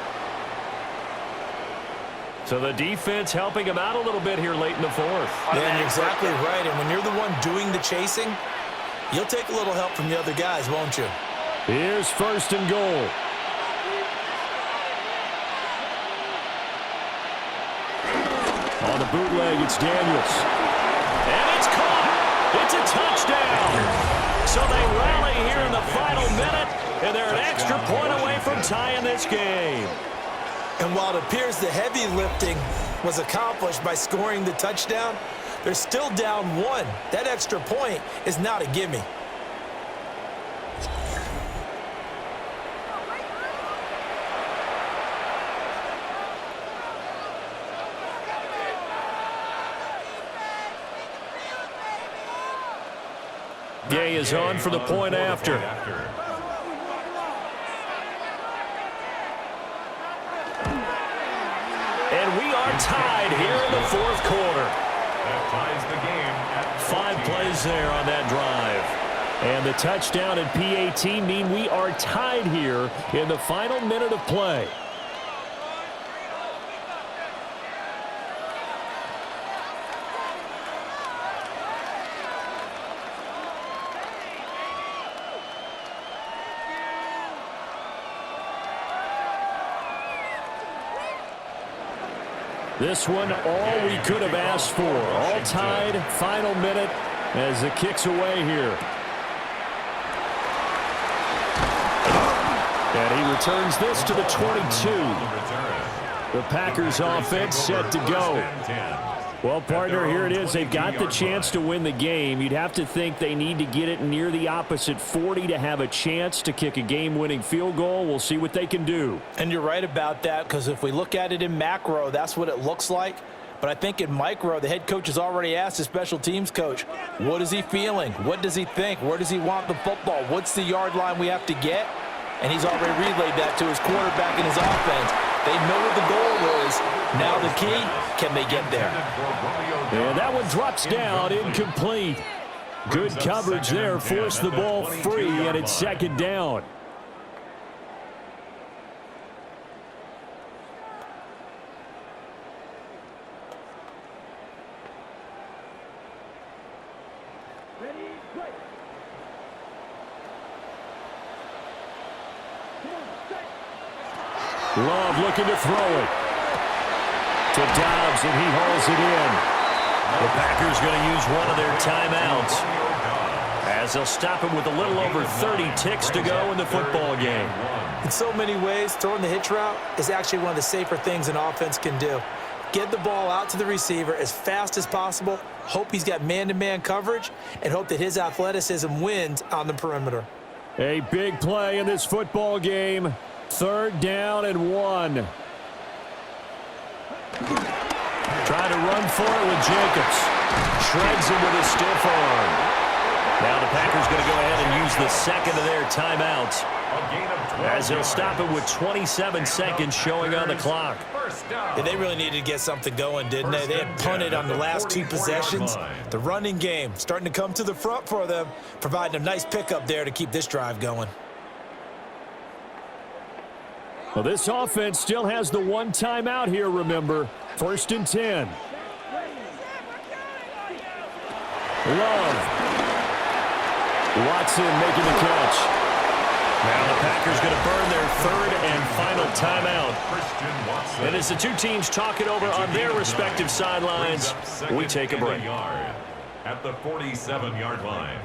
So the defense helping him out a little bit here late in the 4th. Yeah, you're exactly right. And when you're the one doing the chasing, you'll take a little help from the other guys, won't you? Here's 1st and goal. On the bootleg, it's Daniels. And it's caught. It's a touchdown. So they rally here in the final minute, and they're an extra point away from tying this game. And while it appears the heavy lifting was accomplished by scoring the touchdown, they're still down 1. That extra point is not a gimme. Gay is on for the point after. And we are tied here in the 4th quarter. That ties the game at 5 plays there on that drive. And the touchdown and PAT mean we are tied here in the final minute of play. This one, all we could have asked for. All tied, final minute as the kick's away here. And he returns this to the 22. The Packers offense set to go. Well, partner, here it is. They've got the chance to win the game. You'd have to think they need to get it near the opposite 40 to have a chance to kick a game-winning field goal. We'll see what they can do. And you're right about that, because if we look at it in macro, that's what it looks like. But I think in micro, the head coach has already asked the special teams coach, what is he feeling? What does he think? Where does he want the football? What's the yard line we have to get? And he's already relayed that to his quarterback and his offense. They know what the goal is. Now the key, can they get there? And that one drops down, incomplete. Good coverage there, forced the ball free, and it's 2nd down. Love looking to throw it to Dobbs, and he hauls it in. The Packers going to use one of their timeouts, as they'll stop him with a little over 30 ticks to go in the football game. In so many ways, throwing the hitch route is actually one of the safer things an offense can do. Get the ball out to the receiver as fast as possible, hope he's got man-to-man coverage, and hope that his athleticism wins on the perimeter. A big play in this football game. 3rd down and 1. Trying to run for it with Jacobs. Shreds him with a stiff arm. Now the Packers going to go ahead and use the second of their timeouts, as they'll stop it with 27 seconds showing on the clock. Yeah, they really needed to get something going, didn't they? They had punted on the last 2 possessions. The running game starting to come to the front for them, providing a nice pickup there to keep this drive going. Well, this offense still has the 1 timeout here, remember. 1st and 10. Love. Watson making the catch. Now the Packers going to burn their 3rd and final timeout. And as the two teams talk it over on their respective sidelines, we take a break. At the 47-yard line.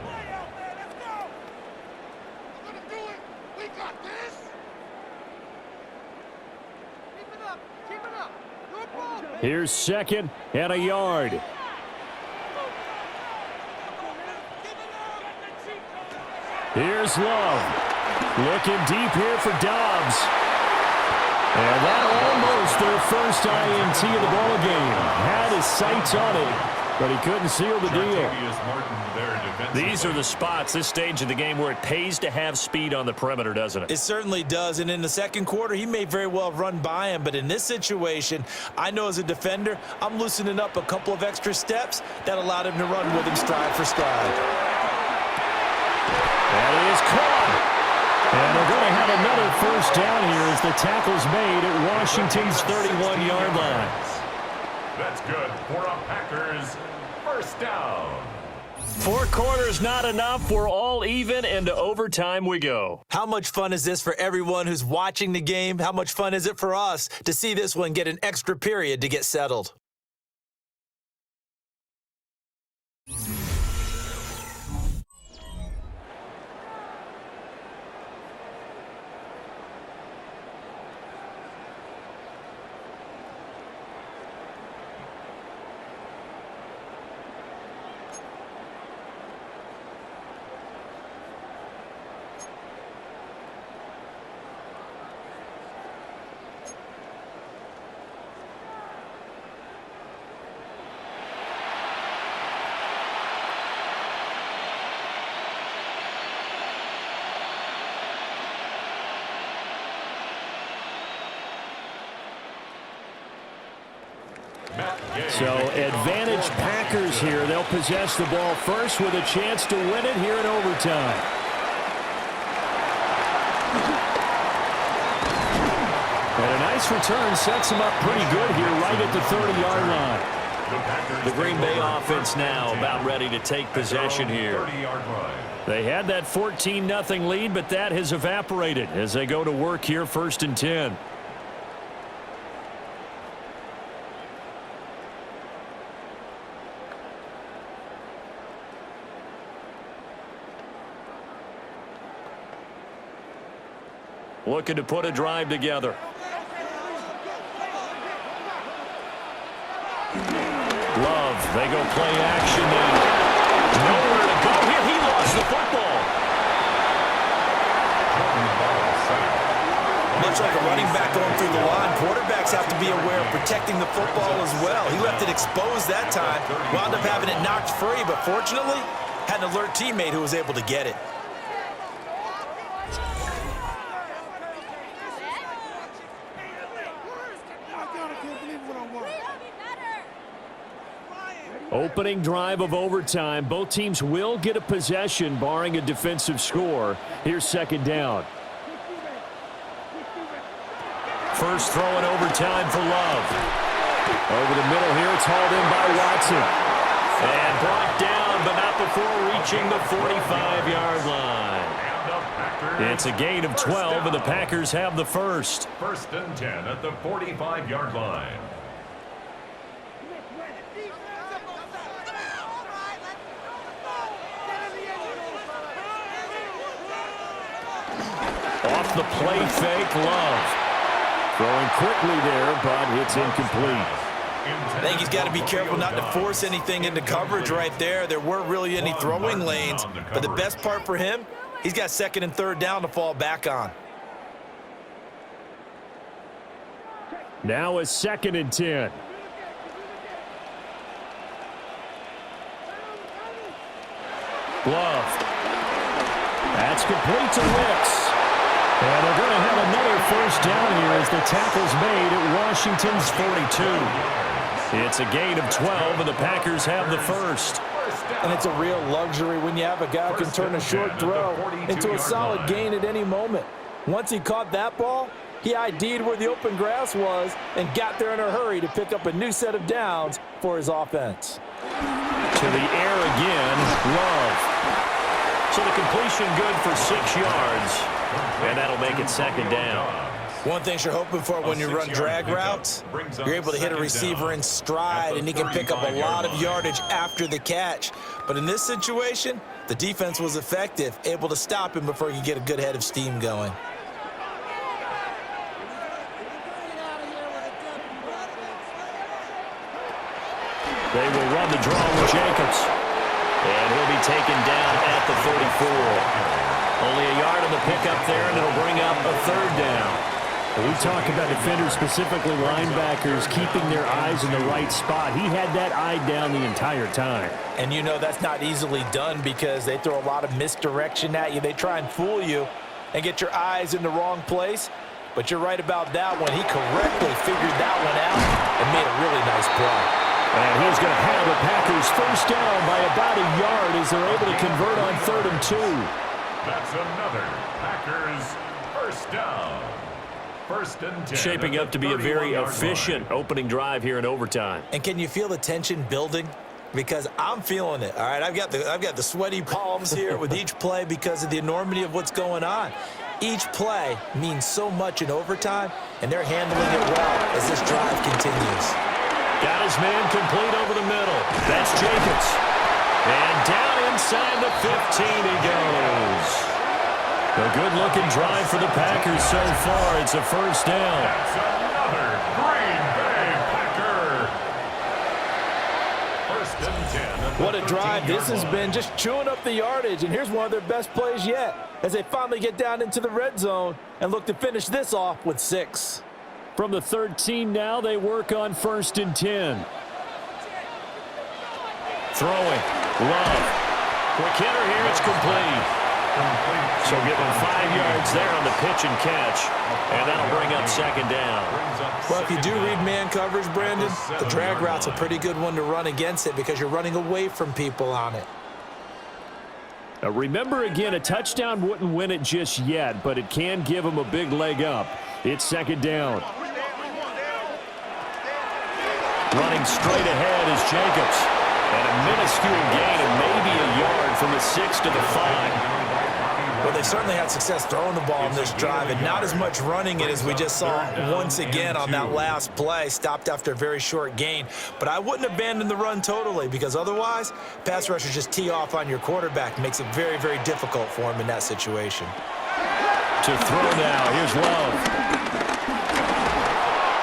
Here's 2nd and a yard. Here's Love. Looking deep here for Dobbs. And that almost their first INT of the ball game. Had his sights on it, but he couldn't seal the deal. These are the spots, this stage of the game, where it pays to have speed on the perimeter, doesn't it? It certainly does, and in the second quarter, he may very well run by him, but in this situation, I know as a defender, I'm loosening up a couple of extra steps that allowed him to run with him stride for stride. That is caught. And they're going to have another first down here as the tackle's made at Washington's 31-yard line. That's good for a Packers first down. 4 quarters not enough. We're all even, and to overtime we go. How much fun is this for everyone who's watching the game? How much fun is it for us to see this one get an extra period to get settled? So advantage Packers here. They'll possess the ball first with a chance to win it here in overtime. And a nice return sets them up pretty good here right at the 30-yard line. The Green Bay offense now about ready to take possession here. They had that 14-0 lead, but that has evaporated as they go to work here 1st and 10. Looking to put a drive together. Love, they go play action now. Nowhere to go here. He lost the football. Much like a running back going through the line, quarterbacks have to be aware of protecting the football as well. He left it exposed that time, wound up having it knocked free, but fortunately, had an alert teammate who was able to get it. Opening drive of overtime. Both teams will get a possession, barring a defensive score. Here's 2nd down. First throw in overtime for Love. Over the middle here, it's hauled in by Watson. And brought down, but not before reaching the 45-yard line. It's a gain of 12, and the Packers have the first. 1st and 10 at the 45-yard line. the play fake. Love throwing quickly there, but it's incomplete. I think he's got to be careful not to force anything into coverage right there. There weren't really any throwing lanes, but the best part for him, he's got second and third down to fall back on. Now a 2nd and 10. Glove. That's complete to Wicks. And they're going to have another first down here as the tackle's made at Washington's 42. It's a gain of 12, and the Packers have the first. And it's a real luxury when you have a guy who can turn a short throw into a solid gain at any moment. Once he caught that ball, he ID'd where the open grass was and got there in a hurry to pick up a new set of downs for his offense. To the air again, Love. So the completion good for 6 yards, and that'll make it 2nd down. One thing you're hoping for when you run drag routes, you're able to hit a receiver in stride, and he can pick up a lot of yardage after the catch. But in this situation, the defense was effective, able to stop him before he could get a good head of steam going. They will run the draw with Jacobs. And he'll be taken down at the 34. Only a yard on the pickup there, and it'll bring up a 3rd down. We talk about defenders, specifically linebackers, keeping their eyes in the right spot. He had that eye down the entire time. And you know that's not easily done because they throw a lot of misdirection at you. They try and fool you and get your eyes in the wrong place. But you're right about that one. He correctly figured that one out and made a really nice play. And he's going to have the Packers first down by about a yard as they're able to convert on 3rd and 2. That's another Packers first down. 1st and 10. Shaping up to be a very efficient opening drive here in overtime. And can you feel the tension building? Because I'm feeling it. All right, I've got the sweaty palms here with each play because of the enormity of what's going on. Each play means so much in overtime, and they're handling it well as this drive continues. Got his man complete over the middle. That's Jacobs. And down inside the 15 he goes. A good-looking drive for the Packers so far. It's a first down. That's another Green Bay Packer. 1st and 10. What a drive this has been, just chewing up the yardage. And here's one of their best plays yet as they finally get down into the red zone and look to finish this off with 6. From the 13 now, they work on 1st and 10. Throwing. Love. Quick hitter here. It's complete. So give him 5 yards there on the pitch and catch. And that'll bring up 2nd down. Well, if you do read man coverage, Brandon, the drag route's a pretty good one to run against it because you're running away from people on it. Remember, again, a touchdown wouldn't win it just yet, but it can give him a big leg up. It's 2nd down. Running straight ahead is Jacobs. And a minuscule gain of maybe a yard from the 6 to the 5. Well, they certainly had success throwing the ball in this drive and not as much running it as we just saw once again on that last play. Stopped after a very short gain. But I wouldn't abandon the run totally because otherwise, pass rushers just tee off on your quarterback. Makes it very, very difficult for him in that situation. To throw now. Here's Love.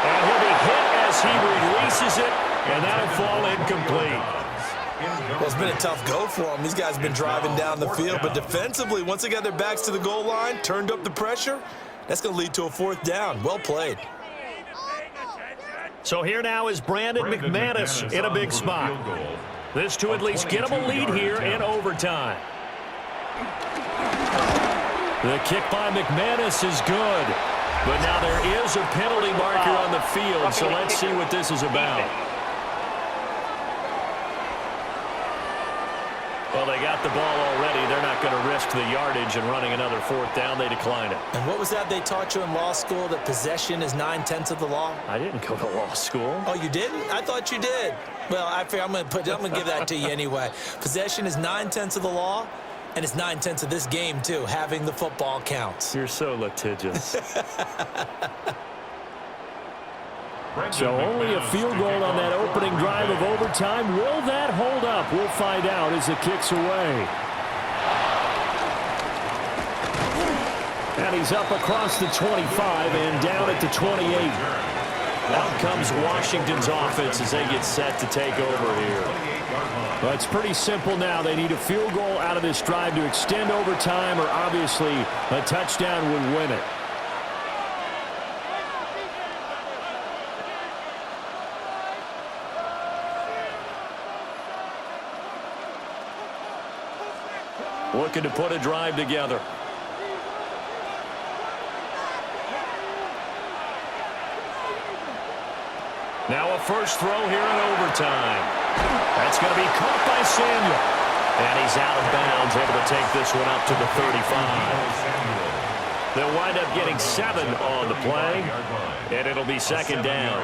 And he'll be hit as he releases it, and that'll fall incomplete. Well, it's been a tough go for them. These guys have been driving down the field, but defensively, once they got their backs to the goal line, turned up the pressure, that's going to lead to a 4th down. Well played. So here now is Brandon McManus in a big spot. This to at least get him a lead here in overtime. The kick by McManus is good, but now there is a penalty marker on the field, so let's see what this is about. Well, they got the ball already. They're not going to risk the yardage and running another 4th down. They decline it. And what was that they taught you in law school, that possession is 9/10 of the law? I didn't go to law school. Oh, you didn't? I thought you did. Well, I'm going to give that to you anyway. Possession is 9/10 of the law, and it's 9/10 of this game, too. Having the football counts. You're so litigious. So only a field goal on that opening drive of overtime. Will that hold up? We'll find out as it kicks away. And he's up across the 25 and down at the 28. Out comes Washington's offense as they get set to take over here. Well, it's pretty simple now. They need a field goal out of this drive to extend overtime, or obviously a touchdown would win it. Looking to put a drive together. Now a first throw here in overtime. That's going to be caught by Samuel. And he's out of bounds, able to take this one up to the 35. They'll wind up getting 7 on the play, and it'll be second down.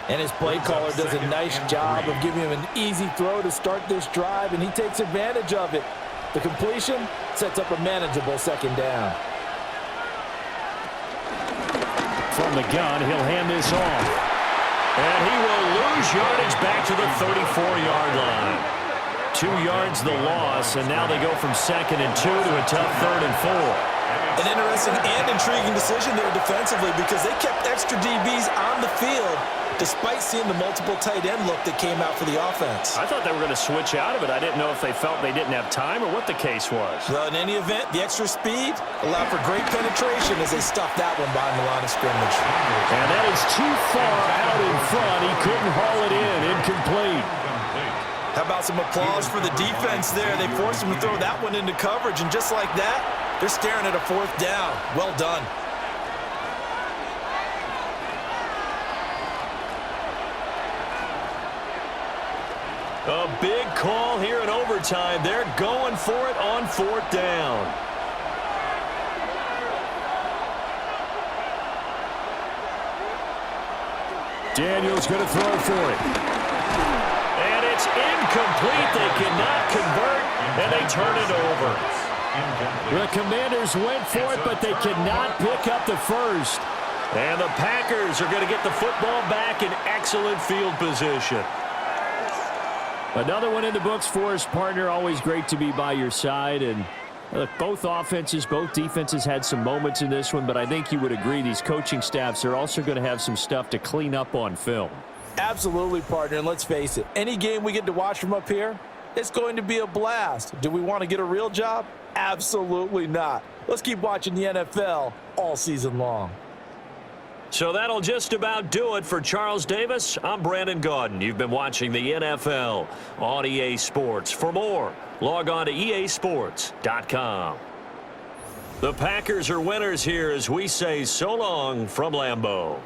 And his play caller does a nice job of giving him an easy throw to start this drive, and he takes advantage of it. The completion sets up a manageable second down. From the gun, he'll hand this off. And he will lose yardage back to the 34-yard line. 2 yards the loss, and now they go from 2nd and 2 to a tough 3rd and 4. An interesting and intriguing decision there defensively because they kept extra DBs on the field despite seeing the multiple tight end look that came out for the offense. I thought they were going to switch out of it. I didn't know if they felt they didn't have time or what the case was. Well, in any event, the extra speed allowed for great penetration as they stuffed that one behind the line of scrimmage. And that is too far out in front. He couldn't haul it in. Incomplete. How about some applause for the defense there? They forced him to throw that one into coverage, and just like that, they're staring at a 4th down. Well done. A big call here in overtime. They're going for it on 4th down. Daniel's going to throw for it. And it's incomplete. They cannot convert, and they turn it over. The Commanders went for it, but they cannot pick up the first. And the Packers are going to get the football back in excellent field position. Another one in the books for us, partner. Always great to be by your side. And look, both offenses, both defenses had some moments in this one, but I think you would agree these coaching staffs are also going to have some stuff to clean up on film. Absolutely, partner, and let's face it, any game we get to watch from up here, it's going to be a blast. Do we want to get a real job? Absolutely not. Let's keep watching the NFL all season long. So that'll just about do it for Charles Davis. I'm Brandon Gaudin. You've been watching the NFL on EA Sports. For more, log on to easports.com. The Packers are winners here as we say so long from Lambeau.